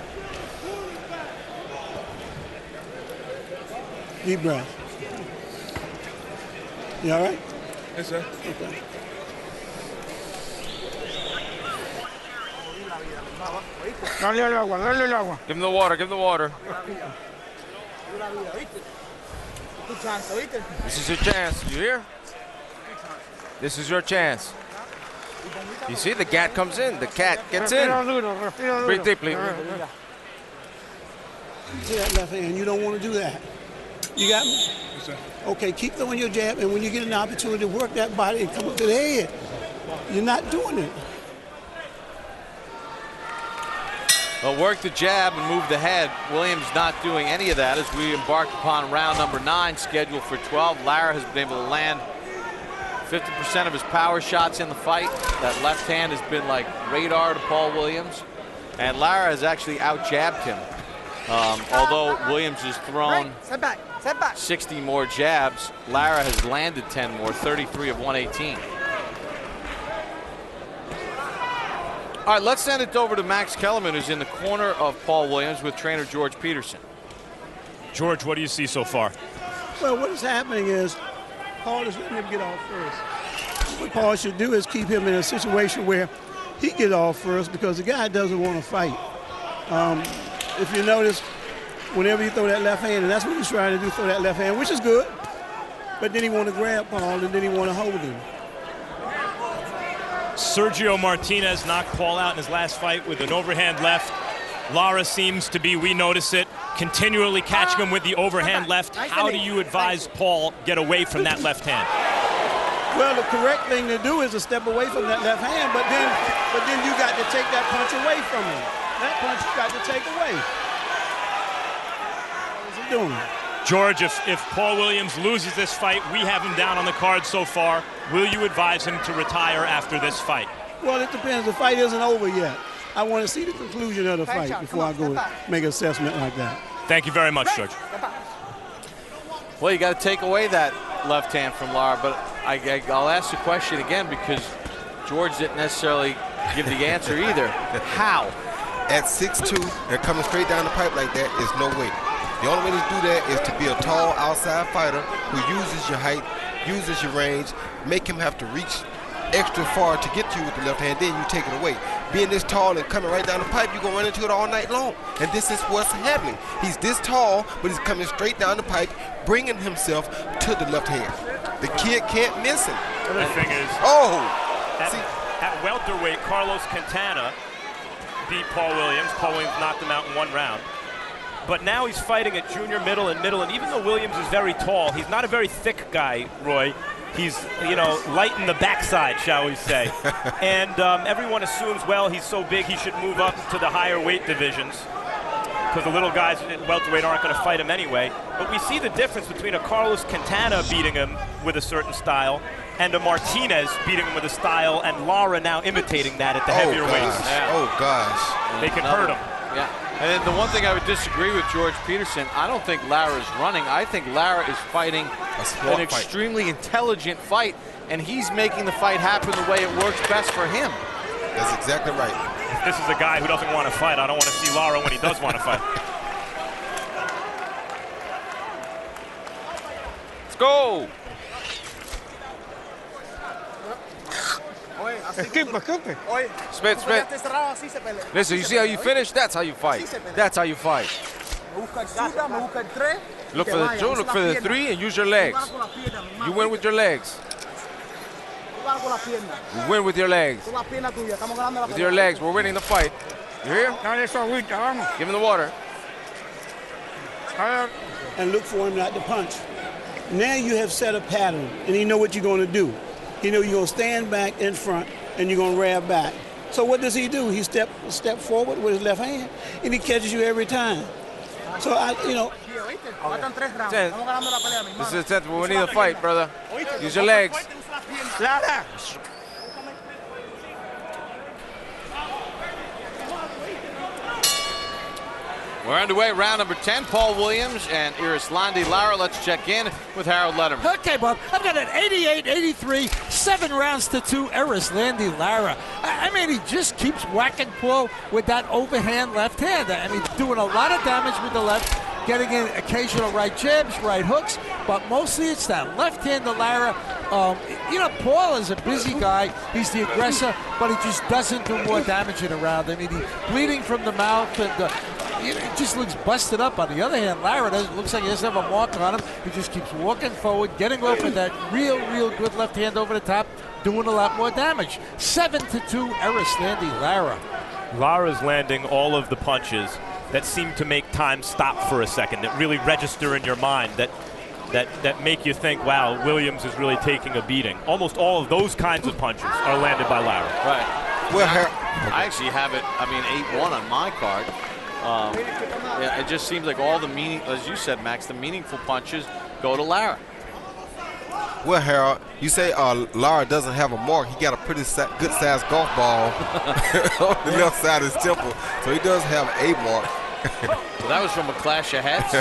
Deep breath. You all right? Yes, sir. Okay. Give him the water, give him the water. This is your chance. You hear? This is your chance. You see, the cat comes in. The cat gets in. Breathe deeply. See that left hand? You don't want to do that. You got me? Yes, sir. Okay, keep throwing your jab, and when you get an opportunity to work that body and come up to the head, you're not doing it. Well, work the jab and move the head. Williams not doing any of that as we embark upon round number 9, scheduled for 12. Lara has been able to land 50% of his power shots in the fight. That left hand has been like radar to Paul Williams. And Lara has actually out-jabbed him. Although Williams has thrown 60 more jabs, Lara has landed 10 more, 33 of 118. All right, let's send it over to Max Kellerman, who's in the corner of Paul Williams with trainer George Peterson. George, what do you see so far? Well, what is happening is Paul is letting him get off first. What Paul should do is keep him in a situation where he get off first because the guy doesn't want to fight. If you notice, whenever you throw that left hand, and that's what he's trying to do, throw that left hand, which is good, but then he want to grab Paul, and then he want to hold him. Sergio Martinez knocked Paul out in his last fight with an overhand left. Lara seems to be, we notice it, continually catching him with the overhand left. How do you advise Paul get away from that left hand? Well, the correct thing to do is to step away from that left hand, but then you got to take that punch away from him. That punch you got to take away. What is he doing? George, if Paul Williams loses this fight, we have him down on the card so far. Will you advise him to retire after this fight? Well, it depends. The fight isn't over yet. I want to see the conclusion of the fight before I go make an assessment like that. Thank you very much, George. Well, you got to take away that left hand from Lara, but I'll ask the question again because George didn't necessarily give the answer either. How? At 6'2", and coming straight down the pipe like that is no way. The only way to do that is to be a tall outside fighter who uses your height, uses your range, make him have to reach extra far to get to you with the left hand, then you take it away. Being this tall and coming right down the pipe, you're going to run into it all night long. And this is what's happening. He's this tall, but he's coming straight down the pipe, bringing himself to the left hand. The kid can't miss him. The other thing is, at welterweight, Carlos Quintana beat Paul Williams. Paul Williams knocked him out in 1 round. But now he's fighting at junior middle, and even though Williams is very tall, he's not a very thick guy, Roy. He's, light in the backside, shall we say. And everyone assumes, well, he's so big he should move up to the higher weight divisions because the little guys at welterweight aren't going to fight him anyway. But we see the difference between a Carlos Quintana beating him with a certain style and a Martinez beating him with a style, and Lara now imitating that at the heavier weights. Oh, gosh. They can hurt him. Yeah, and then the one thing I would disagree with George Peterson, I don't think Lara is running. I think Lara is fighting an extremely intelligent fight, and he's making the fight happen the way it works best for him. That's exactly right. If this is a guy who doesn't want to fight, I don't want to see Lara when he does want to fight. Let's go. Smith. Listen, you see how you finish? That's how you fight. That's how you fight. Look for the 2, look for the 3, and use your legs. You win with your legs. You win with your legs. With your legs, we're winning the fight. You hear? Give him the water. And look for him not to punch. Now you have set a pattern, and you know what you're going to do. You know you're going to stand back in front, and you're going to rear back. So what does he do? He step forward with his left hand, and he catches you every time. So, you know. This is the 10th, but we need a fight, brother. Use your legs. We're underway, round number 10. Paul Williams and Erislandy Lara. Let's check in with Harold Letterman. Okay, Bob. I've got an 88-83, 7 rounds to 2, Erislandy Lara. I mean, he just keeps whacking Paul with that overhand left hand. I mean, doing a lot of damage with the left, getting in occasional right jabs, right hooks, but mostly it's that left hand to Lara. You know, Paul is a busy guy. He's the aggressor, but he just doesn't do more damage in a round. I mean, he's bleeding from the mouth, and it just looks busted up. On the other hand, Lara looks like he doesn't have a mark on him. He just keeps walking forward, getting off with that real good left hand over the top, doing a lot more damage. 7-2, Erislandy Lara. Lara's landing all of the punches that seem to make time stop for a second, that really register in your mind, that make you think, wow, Williams is really taking a beating. Almost all of those kinds of punches are landed by Lara. Right. Well, I actually have it, 8-1 on my card. Yeah, it just seems like all the as you said, Max, the meaningful punches go to Lara. Well, Harold, you say Lara doesn't have a mark. He got a pretty good-sized golf ball on the left side of his temple, so he does have a mark. So that was from a clash of heads?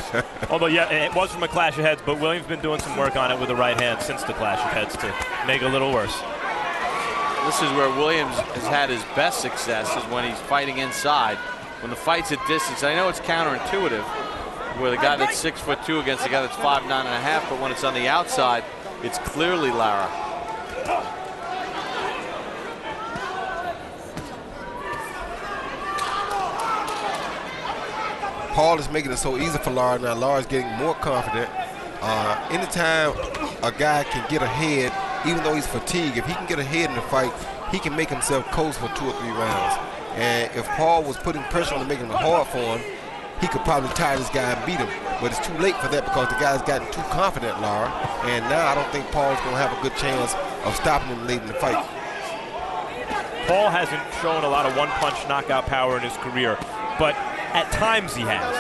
Although, yeah, it was from a clash of heads, but Williams been doing some work on it with the right hand since the clash of heads to make it a little worse. This is where Williams has had his best success, is when he's fighting inside. When the fight's at distance, I know it's counterintuitive, where the guy that's 6'2" against the guy that's 5'9½", but when it's on the outside, it's clearly Lara. Paul is making it so easy for Lara now. Lara's getting more confident. Anytime a guy can get ahead, even though he's fatigued, if he can get ahead in the fight, he can make himself coast for 2 or 3 rounds. And if Paul was putting pressure on him, making it hard for him, he could probably tire this guy and beat him. But it's too late for that because the guy's gotten too confident, Lara. And now I don't think Paul's going to have a good chance of stopping him late in the fight. Paul hasn't shown a lot of one-punch knockout power in his career, but at times he has.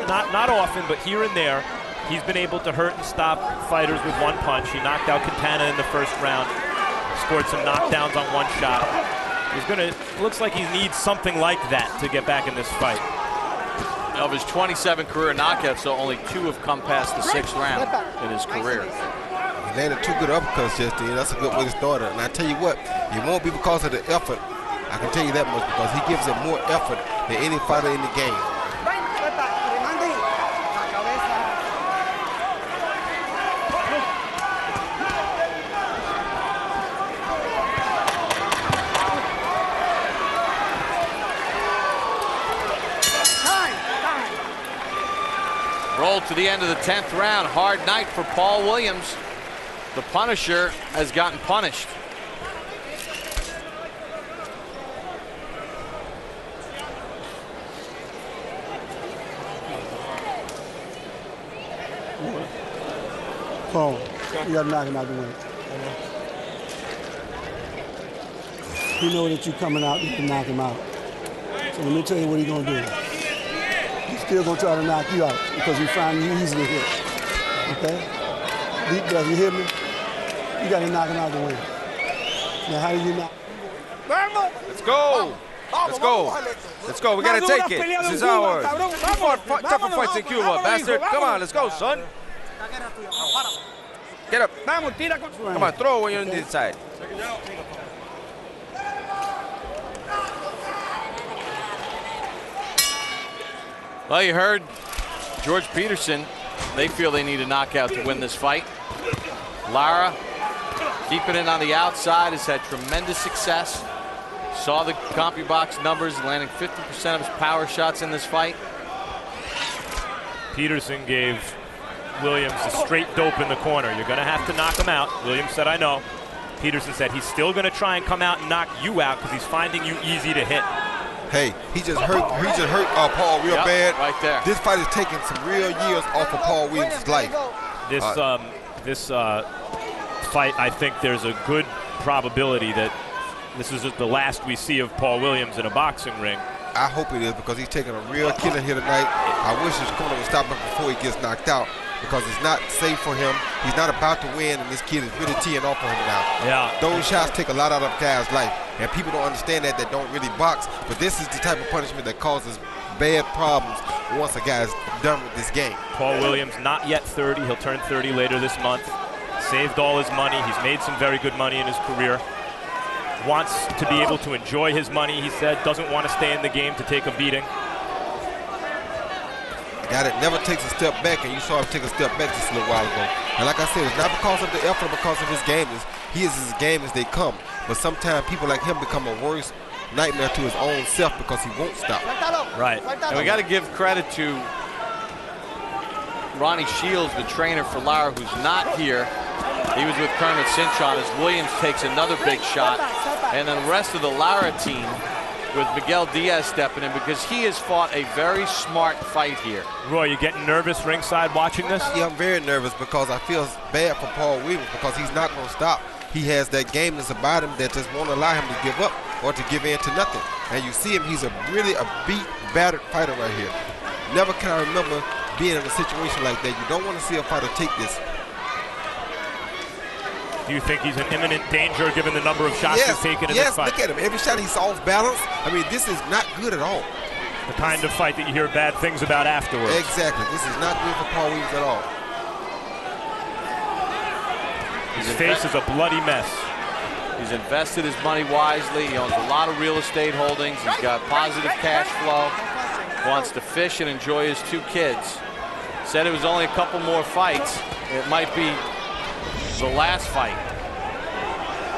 Not often, but here and there, he's been able to hurt and stop fighters with one punch. He knocked out Quintana in the first round, scored some knockdowns on one shot. Looks like he needs something like that to get back in this fight. Of his 27 career knockouts, so only 2 have come past the 6th round in his career. He landed 2 good uppercuts just then. That's a good way to start it. And I tell you what, it won't be because of the effort. I can tell you that much, because he gives it more effort than any fighter in the game. Roll to the end of the 10th round. Hard night for Paul Williams. The Punisher has gotten punished. Paul, you got to knock him out the way. He knows that you're coming out, you can knock him out. So let me tell you what he's going to do. He's still going to try to knock you out because he find you easy to hit. Okay? Deep breath, you hear me? You got to knock him out the way. Now, how do you knock? Let's go. Let's go. Let's go. We gotta take it. This is ours. You fought tougher fights in Cuba, bastard. Come on, let's go, son. Get up. Come on, throw when you're on the inside. Well, you heard George Peterson. They feel they need a knockout to win this fight. Lara, keeping it on the outside, has had tremendous success. Saw the CompuBox numbers, landing 50% of his power shots in this fight. Peterson gave Williams a straight dope in the corner. You're going to have to knock him out. Williams said, I know. Peterson said he's still going to try and come out and knock you out because he's finding you easy to hit. Hey, he just hurt Paul real bad. Right there. This fight is taking some real years off of Paul Williams' life. This fight, I think there's a good probability that this is the last we see of Paul Williams in a boxing ring. I hope it is because he's taking a real killer here tonight. I wish his corner would stop him before he gets knocked out because it's not safe for him. He's not about to win, and this kid is really teeing off on him now. Yeah. Those shots take a lot out of a guy's life, and people don't understand that don't really box, but this is the type of punishment that causes bad problems once a guy's done with this game. Paul Williams, not yet 30. He'll turn 30 later this month. Saved all his money. He's made some very good money in his career. Wants to be able to enjoy his money, he said. Doesn't want to stay in the game to take a beating. A guy that never takes a step back, and you saw him take a step back just a little while ago. And like I said, it's not because of the effort, because of his game. He is as game as they come. But sometimes people like him become a worse nightmare to his own self because he won't stop. Right. And we got to give credit to Ronnie Shields, the trainer for Lara, who's not here. He was with Kermit Cintron as Williams takes another big shot. And then the rest of the Lara team with Miguel Diaz stepping in because he has fought a very smart fight here. Roy, you getting nervous ringside watching this? Yeah, I'm very nervous because I feel bad for Paul Williams because he's not going to stop. He has that gameness about him that just won't allow him to give up or to give in to nothing. And you see him, he's really a beat, battered fighter right here. Never can I remember being in a situation like that. You don't want to see a fighter take this. Do you think he's in imminent danger given the number of shots he's taken in this fight? Look at him. Every shot he's off balance. I mean, this is not good at all. The kind of fight that you hear bad things about afterwards. Exactly. This is not good for Paul Williams at all. His face is a bloody mess. He's invested his money wisely. He owns a lot of real estate holdings. He's got positive cash flow. Wants to fish and enjoy his two kids. Said it was only a couple more fights. It might be the last fight.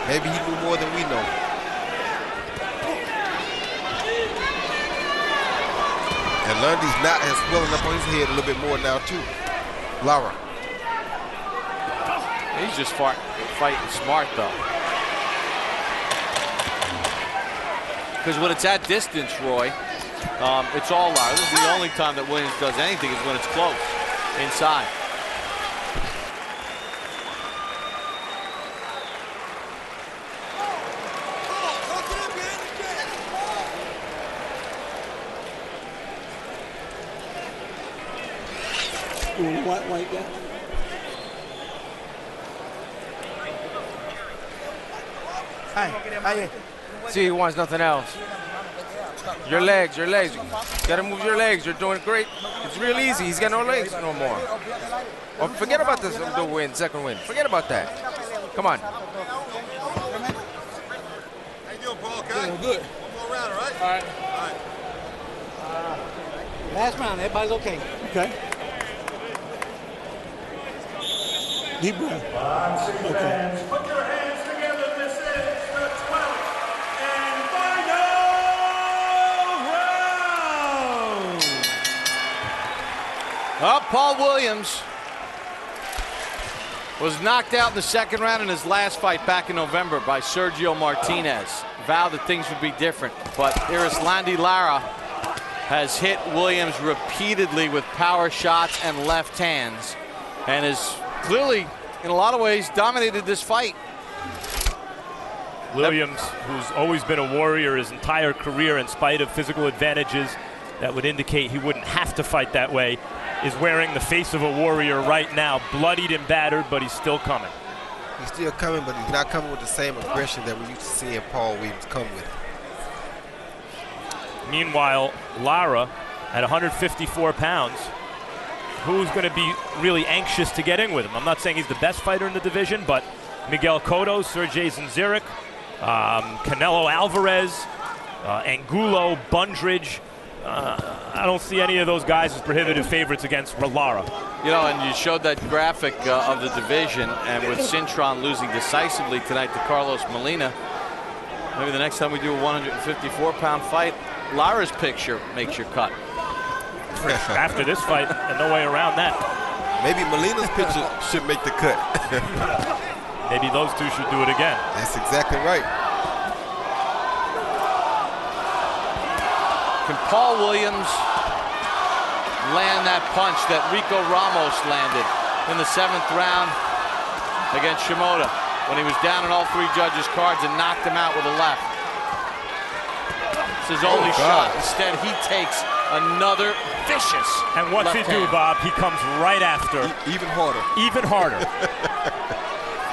Maybe he knew more than we know. And Lundy's knot has swelling up on his head a little bit more now too. Lara. He's just fighting smart though. Because when it's at distance, Roy, it's all Lara. This is the only time that Williams does anything is when it's close, inside. White guy. See, he wants nothing else. Your legs, your legs. You gotta move your legs. You're doing great. It's real easy. He's got no legs no more. Oh, forget about this, the win, second win. Forget about that. Come on. How you doing, Paul? Okay? Good. One more round, all right? All right. All right. Last round, everybody's okay. Okay. Deep breath. Okay. Put your hands together. This is the 12th and final round. Paul Williams was knocked out in the second round in his last fight back in November by Sergio Martinez. Vowed that things would be different, but Erislandy Lara has hit Williams repeatedly with power shots and left hands and is clearly, in a lot of ways, dominated this fight. Williams, who's always been a warrior his entire career in spite of physical advantages that would indicate he wouldn't have to fight that way, is wearing the face of a warrior right now, bloodied and battered, but he's still coming. He's still coming, but he's not coming with the same aggression that we used to see in Paul Williams come with. Meanwhile, Lara at 154 pounds, who's going to be really anxious to get in with him? I'm not saying he's the best fighter in the division, but Miguel Cotto, Sergey Zinzirek, Canelo Alvarez, Angulo, Bundridge. I don't see any of those guys as prohibitive favorites against Lara. You know, and you showed that graphic of the division, and with Cintron losing decisively tonight to Carlos Molina, maybe the next time we do a 154-pound fight, Lara's picture makes your cut. After this fight, and no way around that. Maybe Molina's picture should make the cut. Maybe those two should do it again. That's exactly right. Can Paul Williams land that punch that Rico Ramos landed in the 7th round against Shimoda when he was down in all 3 judges' cards and knocked him out with a left? It's his only shot. Instead, he takes another vicious. And what's he do, Bob? He comes right after. Even harder. Even harder.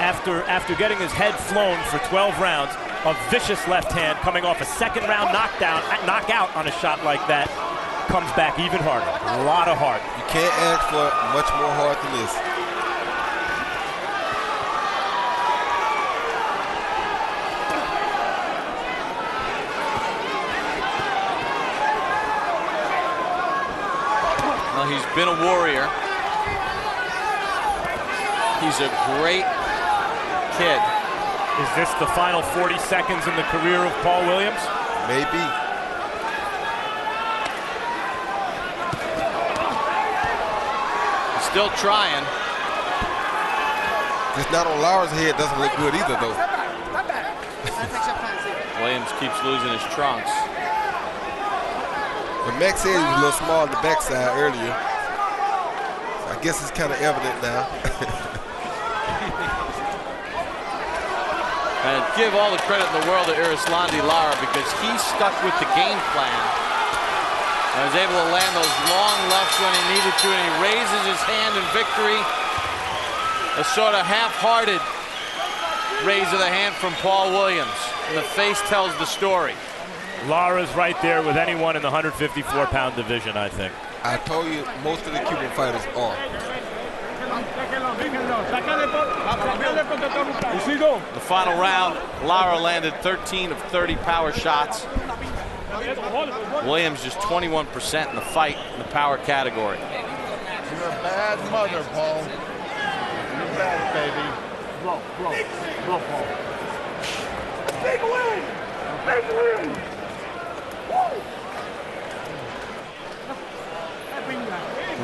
After getting his head flown for 12 rounds, a vicious left hand coming off a 2nd round knockout on a shot like that comes back even harder. A lot of heart. You can't ask for much more heart than this. Well, he's been a warrior. He's a great kid. Is this the final 40 seconds in the career of Paul Williams? Maybe. He's still trying. Just not on Lara's head doesn't look good either, though. Williams keeps losing his trunks. But Max said he was a little small on the backside earlier. So I guess it's kind of evident now. And give all the credit in the world to Erislandy Lara, because he stuck with the game plan and was able to land those long lefts when he needed to, and he raises his hand in victory. A sort of half-hearted raise of the hand from Paul Williams, and the face tells the story. Lara's right there with anyone in the 154-pound division, I think. I told you, most of the Cuban fighters are. The final round, Lara landed 13 of 30 power shots. Williams just 21% in the fight in the power category. You're a bad mother, Paul. You're bad, baby. Blow, Paul. Big win!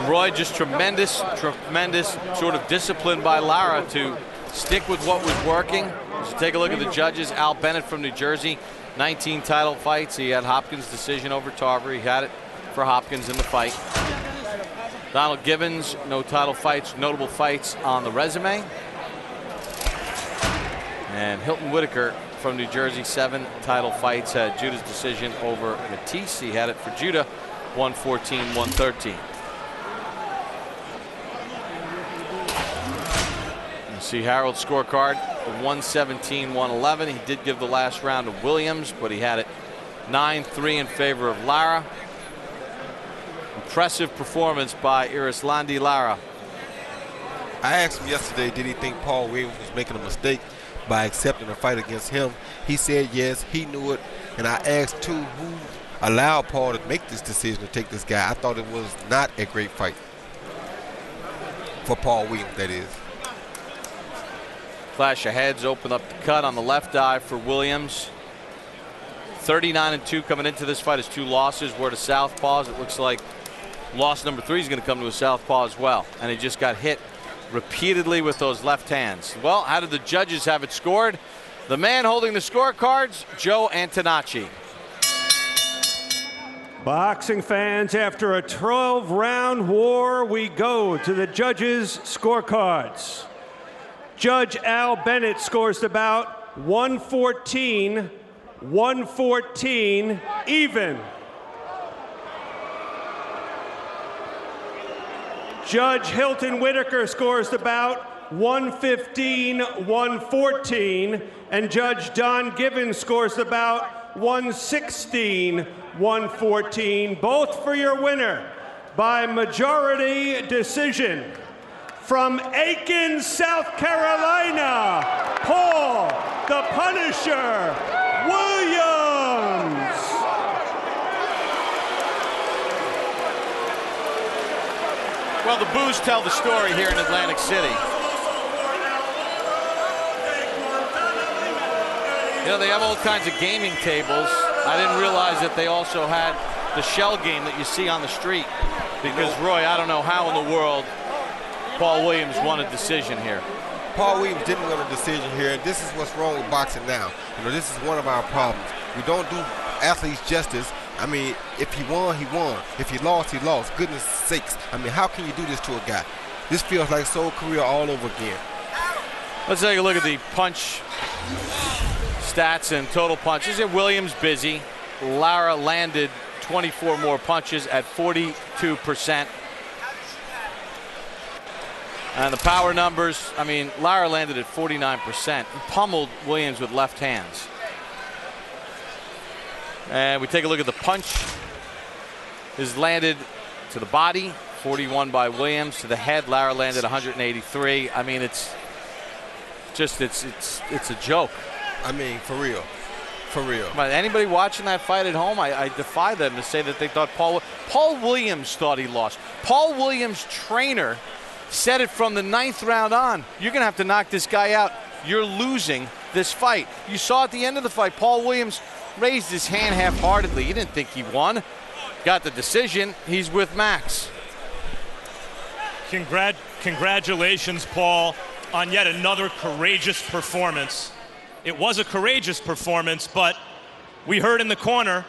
Roy, just tremendous sort of discipline by Lara to stick with what was working. So take a look at the judges. Al Bennett from New Jersey, 19 title fights. He had Hopkins' decision over Tarver. He had it for Hopkins in the fight. Donald Gibbons, no title fights, notable fights on the resume. And Hilton Whitaker from New Jersey, 7 title fights, had Judah's decision over Matisse. He had it for Judah, 114, 113. You see Harold's scorecard, 117, 111. He did give the last round to Williams, but he had it 9-3 in favor of Lara. Impressive performance by Erislandy Lara. I asked him yesterday, did he think Paul Williams was making a mistake by accepting a fight against him? He said yes, he knew it. And I asked too, who allowed Paul to make this decision to take this guy? I thought it was not a great fight for Paul Williams, that is. Clash of heads open up the cut on the left eye for Williams. 39-2 coming into this fight. His 2 losses were to southpaws. It looks like loss number 3 is going to come to a southpaw as well. And he just got hit repeatedly with those left hands. Well, how did the judges have it scored? The man holding the scorecards, Joe Antonacci. Boxing fans, after a 12-round war, we go to the judges' scorecards. Judge Al Bennett scores the bout 114, 114, even. Judge Hilton Whitaker scores the bout 115, 114, and Judge Don Gibbons scores the bout 116-114, both for your winner by majority decision. From Aiken, South Carolina, Paul the Punisher Williams. Well, the boos tell the story here in Atlantic City. You know, they have all kinds of gaming tables. I didn't realize that they also had the shell game that you see on the street. Because, Roy, I don't know how in the world Paul Williams won a decision here. Paul Williams didn't win a decision here, and this is what's wrong with boxing now. You know, this is one of our problems. We don't do athletes justice. I mean, if he won, he won. If he lost, he lost. Goodness sakes. I mean, how can you do this to a guy? This feels like Soul career all over again. Let's take a look at the punch stats and total punches. And Williams busy. Lara landed 24 more punches at 42%. And the power numbers, I mean, Lara landed at 49%. Pummeled Williams with left hands. And we take a look at the punch. Is landed to the body, 41 by Williams. To the head, Lara landed 183. I mean, it's just, it's a joke. I mean, for real. For real. Anybody watching that fight at home, I defy them to say that they thought Paul Williams thought he lost. Paul Williams' trainer said it from the 9th round on. You're going to have to knock this guy out. You're losing this fight. You saw at the end of the fight, Paul Williams raised his hand half-heartedly. He didn't think he won. Got the decision. He's with Max. Congratulations, Paul, on yet another courageous performance. It was a courageous performance, but we heard in the corner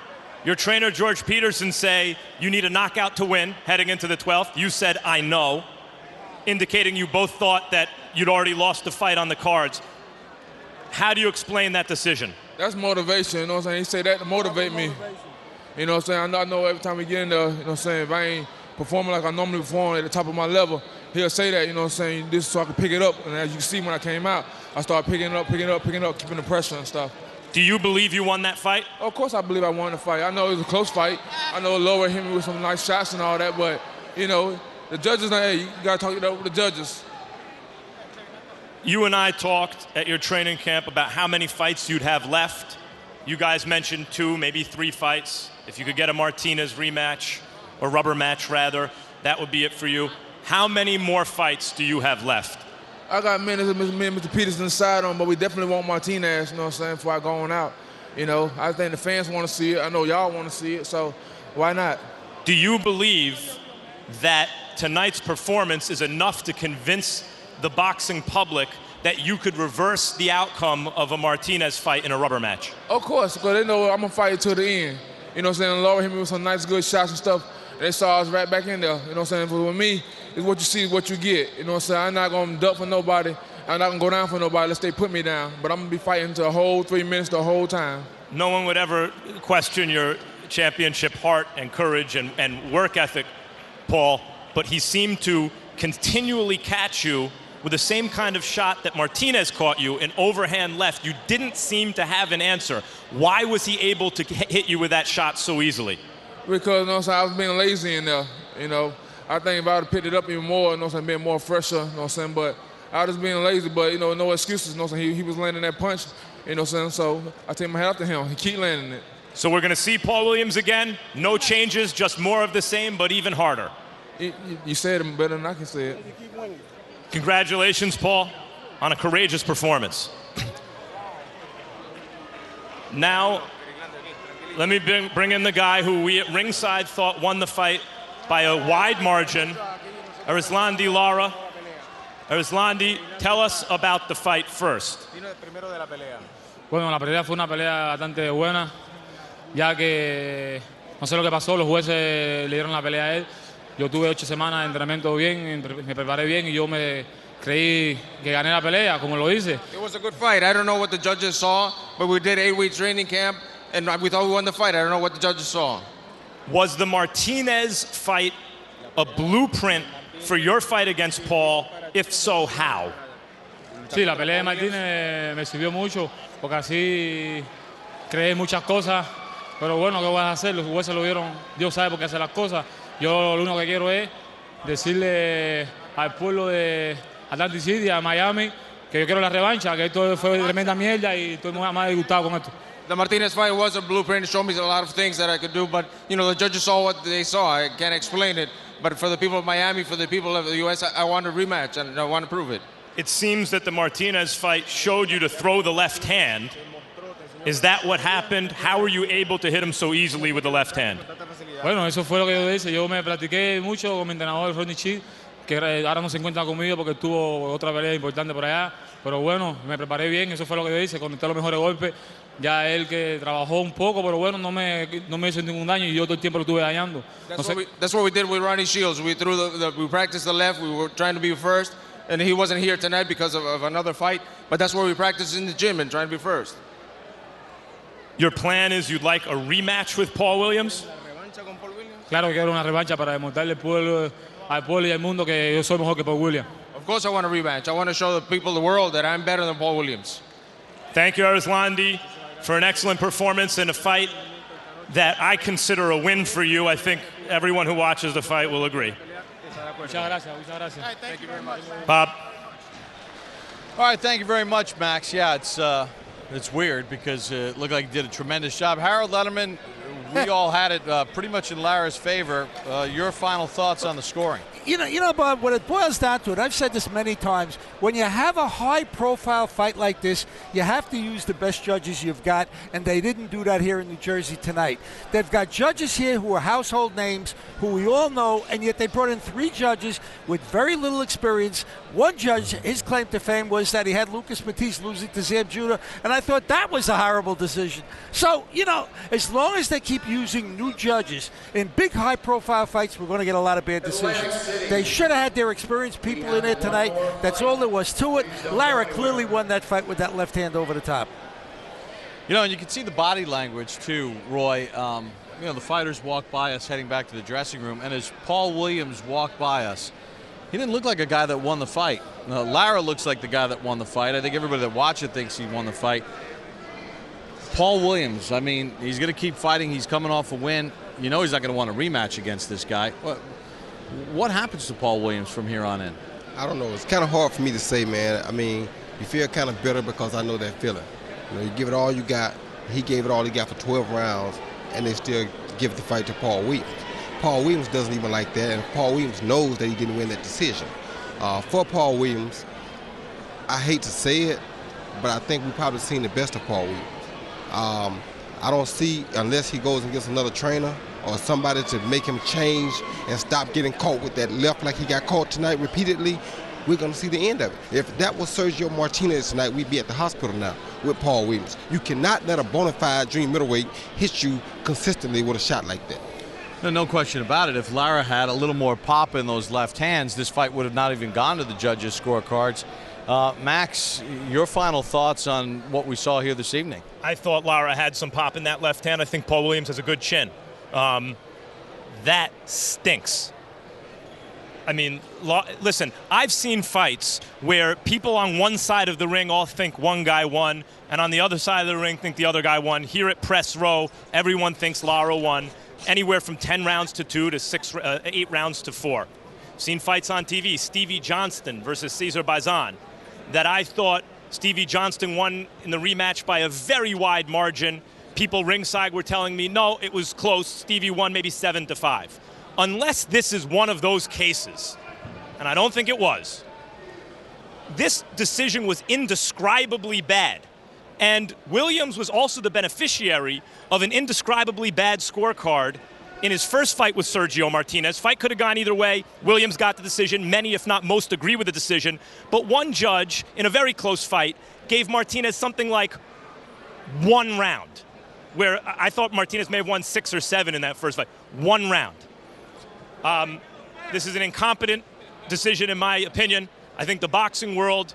your trainer, George Peterson, say you need a knockout to win heading into the 12th. You said, I know, indicating you both thought that you'd already lost the fight on the cards. How do you explain that decision? That's motivation, you know what I'm saying? He said that to motivate me. You know what I'm saying? I know every time we get in there, you know what I'm saying, if I ain't performing like I normally perform at the top of my level, he'll say that, you know what I'm saying, this so I can pick it up. And as you can see when I came out, I started picking it up, keeping the pressure and stuff. Do you believe you won that fight? Of course I believe I won the fight. I know it was a close fight. I know Lara hit me with some nice shots and all that, but, you know, the judges, hey, you got to talk it up with the judges. You and I talked at your training camp about how many fights you'd have left. You guys mentioned 2, maybe 3 fights. If you could get a Martinez rematch, or rubber match rather, that would be it for you. How many more fights do you have left? I got me and Mr. Peterson inside on, but we definitely want Martinez, you know what I'm saying, before I go on out. You know, I think the fans want to see it. I know y'all want to see it, so why not? Do you believe that tonight's performance is enough to convince the boxing public that you could reverse the outcome of a Martinez fight in a rubber match? Of course, because they know I'm going to fight it to the end. You know what I'm saying? Lara hit me with some nice, good shots and stuff. And they saw us right back in there. You know what I'm saying? But with me, it's what you see, what you get. You know what I'm saying? I'm not going to duck for nobody. I'm not going to go down for nobody unless they put me down. But I'm going to be fighting to the whole 3 minutes the whole time. No one would ever question your championship heart and courage and work ethic, Paul, but he seemed to continually catch you with the same kind of shot that Martinez caught you, an overhand left. You didn't seem to have an answer. Why was he able to hit you with that shot so easily? Because, you know what I'm saying, I was being lazy in there, you know. I think if I would have picked it up even more, you know what I'm saying, being more fresher, you know what I'm saying, but I was just being lazy, but, you know, no excuses, you know what I'm saying. He was landing that punch, you know what I'm saying, so I take my hat off to him. He keep landing it. So we're going to see Paul Williams again. No changes, just more of the same, but even harder. You said it better than I can say it. Congratulations, Paul, on a courageous performance. Now, let me bring in the guy who we at ringside thought won the fight by a wide margin, Erislandy Lara. Erislandy, tell us about the fight first. Bueno, la pelea fue una pelea bastante buena, ya que no sé lo que pasó, los jueces le dieron la pelea a él. Yo tuve 8 semanas de entrenamiento bien, me preparé bien y yo me creí que gané la pelea, como lo hice. It was a good fight. I don't know what the judges saw, but we did 8 weeks training camp, and we thought we won the fight. I don't know what the judges saw. Was the Martinez fight a blueprint for your fight against Paul? If so, how? Sí, la pelea de Martínez me sirvió mucho, porque así creé muchas cosas, pero bueno, ¿qué vas a hacer? Los jueces lo vieron, Dios sabe por qué hace las cosas. Yo lo único que quiero es decirle al pueblo de Atlantic City, a Miami, que yo quiero la revancha, que esto fue tremenda mierda y estoy muy más disgustado con esto. The Martinez fight was a blueprint. It showed me a lot of things that I could do, but you know, the judges saw what they saw. I can't explain it, but for the people of Miami, for the people of the U.S., I want a rematch and I want to prove it. It seems that the Martinez fight showed you to throw the left hand. Is that what happened? How were you able to hit him so easily with the left hand? Bueno, eso fue lo que yo hice. Yo me practiqué mucho con mi entrenador, Ronnie Chi, que ahora no se encuentra conmigo porque tuvo otra pelea importante por allá. Pero bueno, me preparé bien, eso fue lo que yo hice, conecté los mejores golpes. Ya él que trabajó un poco, pero bueno, no me hizo ningún daño y yo todo el tiempo lo estuve dañando. That's what we did with Ronnie Shields. We we practiced the left. We were trying to be first, and he wasn't here tonight because of another fight. But that's where we practiced in the gym and trying to be first. Your plan is you'd like a rematch with Paul Williams? Claro que quiero una revancha para demostrarle al pueblo y al mundo que yo soy mejor que Paul Williams. Of course I want a rematch. I want to show the people, the world, that I'm better than Paul Williams. Thank you, Erislandy, for an excellent performance in a fight that I consider a win for you. I think everyone who watches the fight will agree. Muchas gracias, muchas gracias. Thank you very much. Bob. All right, thank you very much, Max. Yeah, it's weird because it looked like he did a tremendous job. Harold Letterman, we all had it pretty much in Lara's favor. Your final thoughts on the scoring? You know, Bob, when it boils down to it, I've said this many times, when you have a high-profile fight like this, you have to use the best judges you've got, and they didn't do that here in New Jersey tonight. They've got judges here who are household names, who we all know, and yet they brought in 3 judges with very little experience. One judge, his claim to fame was that he had Lucas Matisse losing to Zab Judah, and I thought that was a horrible decision. So, you know, as long as they keep using new judges in big high-profile fights, we're going to get a lot of bad decisions. They should have had their experienced people in there tonight. That's all there was to it. Lara clearly won that fight with that left hand over the top. You know, and you can see the body language too, Roy. You know, the fighters walked by us heading back to the dressing room, and as Paul Williams walked by us, he didn't look like a guy that won the fight. Lara looks like the guy that won the fight. I think everybody that watched it thinks he won the fight. Paul Williams, I mean, he's going to keep fighting. He's coming off a win. You know he's not going to want a rematch against this guy. What happens to Paul Williams from here on in? I don't know. It's kind of hard for me to say, man. I mean, you feel kind of bitter because I know that feeling. You know, you give it all you got. He gave it all he got for 12 rounds, and they still give the fight to Paul Williams. Paul Williams doesn't even like that, and Paul Williams knows that he didn't win that decision. For Paul Williams, I hate to say it, but I think we've probably seen the best of Paul Williams. I don't see, unless he goes and gets another trainer or somebody to make him change and stop getting caught with that left like he got caught tonight repeatedly, we're going to see the end of it. If that was Sergio Martinez tonight, we'd be at the hospital now with Paul Williams. You cannot let a bona fide dream middleweight hit you consistently with a shot like that. No question about it. If Lara had a little more pop in those left hands, this fight would have not even gone to the judges' scorecards. Max, your final thoughts on what we saw here this evening? I thought Lara had some pop in that left hand. I think Paul Williams has a good chin. That stinks. I mean, listen, I've seen fights where people on one side of the ring all think one guy won, and on the other side of the ring think the other guy won. Here at Press Row, everyone thinks Lara won. Anywhere from 10 rounds to 2 to 8 rounds to 4. Seen fights on TV, Stevie Johnston versus Cesar Bazan, that I thought Stevie Johnston won in the rematch by a very wide margin. People ringside were telling me, no, it was close. Stevie won maybe 7-5. Unless this is one of those cases, and I don't think it was, this decision was indescribably bad. And Williams was also the beneficiary of an indescribably bad scorecard in his first fight with Sergio Martinez. Fight could have gone either way. Williams got the decision. Many, if not most, agree with the decision. But one judge, in a very close fight, gave Martinez something like 1 round, where I thought Martinez may have won 6 or 7 in that first fight. 1 round. This is an incompetent decision, in my opinion. I think the boxing world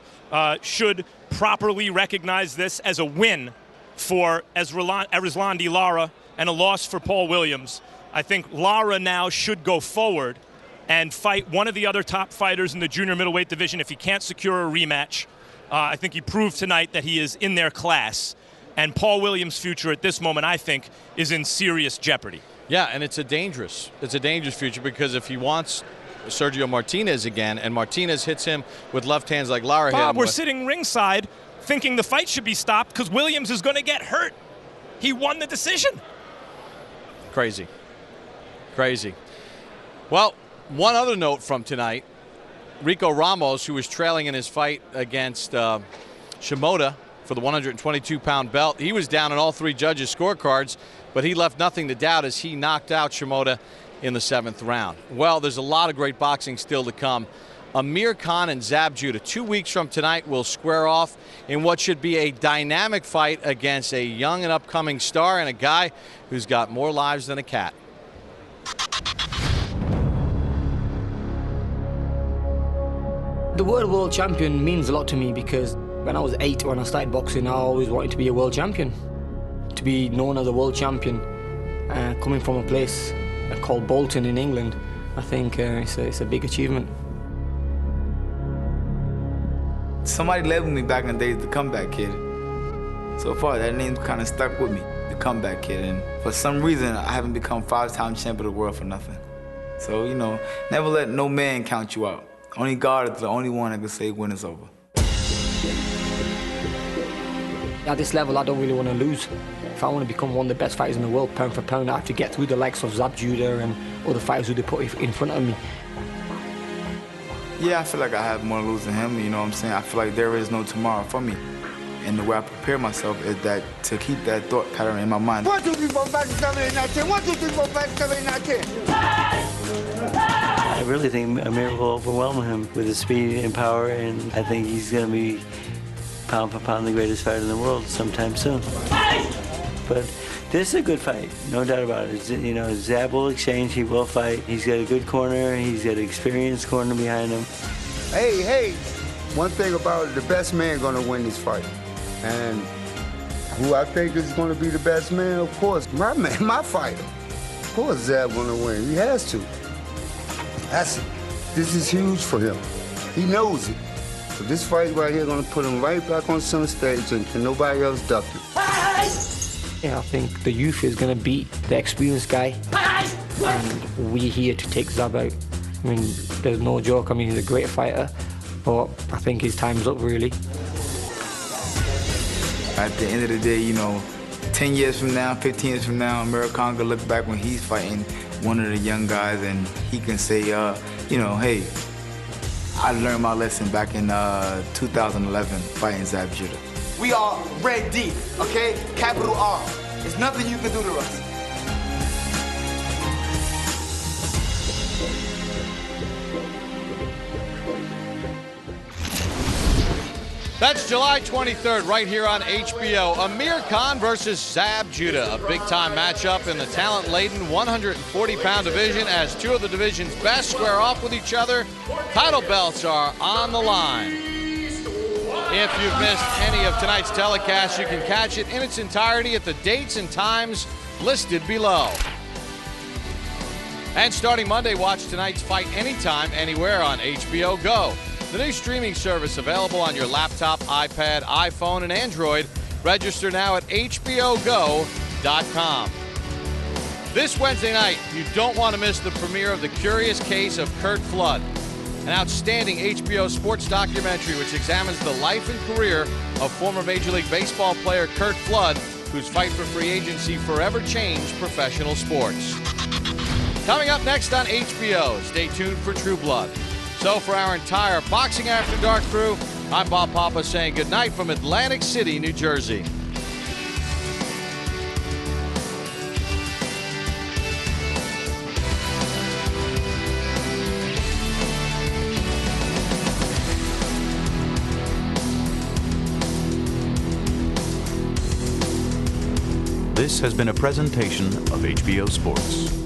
should properly recognize this as a win for Erislandy Lara and a loss for Paul Williams. I think Lara now should go forward and fight one of the other top fighters in the junior middleweight division if he can't secure a rematch. I think he proved tonight that he is in their class. And Paul Williams' future at this moment, I think, is in serious jeopardy. Yeah, and it's a dangerous future, because if he wants Sergio Martinez again, and Martinez hits him with left hands like Lara hit him Bob, we're with. sitting ringside thinking the fight should be stopped because Williams is going to get hurt. He won the decision. Crazy. Crazy. Well, one other note from tonight. Rico Ramos, who was trailing in his fight against Shimoda for the 122-pound belt, he was down on all three judges' scorecards, but he left nothing to doubt as he knocked out Shimoda in the 7th round. Well, there's a lot of great boxing still to come. Amir Khan and Zab Judah, 2 weeks from tonight, will square off in what should be a dynamic fight against a young and upcoming star and a guy who's got more lives than a cat. The word world champion means a lot to me because when I was 8, when I started boxing, I always wanted to be a world champion. To be known as a world champion, coming from a place called Bolton in England, I think it's a big achievement. Somebody labeled me back in the days the comeback kid. So far, that name's kind of stuck with me, the comeback kid. And for some reason, I haven't become 5-time champion of the world for nothing. So, you know, never let no man count you out. Only God is the only one that can say when it's over. At this level, I don't really want to lose. If I want to become one of the best fighters in the world, pound for pound, I have to get through the likes of Zab Judah and other fighters who they put in front of me. Yeah, I feel like I have more to lose than him, you know what I'm saying? I feel like there is no tomorrow for me. And the way I prepare myself is that to keep that thought pattern in my mind. 1, 2, 3, 4, 5, 6, 7, 8, 9, 10. 1, 2, 3, 4, 5, 6, 7, 8, 9, 10. I really think Amir will overwhelm him with his speed and power, and I think he's going to be pound for pound the greatest fighter in the world sometime soon. But this is a good fight, no doubt about it. You know, Zab will exchange, he will fight. He's got a good corner, he's got an experienced corner behind him. Hey, one thing about it, the best man gonna win this fight. And who I think is gonna be the best man, of course, my man, my fighter. Of course Zab gonna win, he has to. This is huge for him. He knows it. So this fight right here gonna put him right back on center stage and can nobody else duck it. Yeah, I think the youth is going to beat the experienced guy, and we're here to take Zab out. I mean, there's no joke. I mean, he's a great fighter, but I think his time's up, really. At the end of the day, you know, 10 years from now, 15 years from now, Amir Khan can look back when he's fighting one of the young guys and he can say, you know, hey, I learned my lesson back in 2011 fighting Zab Judah. We are ready, okay? Capital R. There's nothing you can do to us. That's July 23rd right here on HBO. Amir Khan versus Zab Judah, a big-time matchup in the talent-laden 140-pound division as two of the division's best square off with each other. Title belts are on the line. If you've missed any of tonight's telecast, you can catch it in its entirety at the dates and times listed below. And starting Monday, watch tonight's fight anytime, anywhere on HBO Go. The new streaming service available on your laptop, iPad, iPhone, and Android. Register now at hbogo.com. This Wednesday night, you don't want to miss the premiere of The Curious Case of Curt Flood, an outstanding HBO sports documentary which examines the life and career of former Major League Baseball player Curt Flood, whose fight for free agency forever changed professional sports. Coming up next on HBO, stay tuned for True Blood. So for our entire Boxing After Dark crew, I'm Bob Papa saying goodnight from Atlantic City, New Jersey. This has been a presentation of HBO Sports.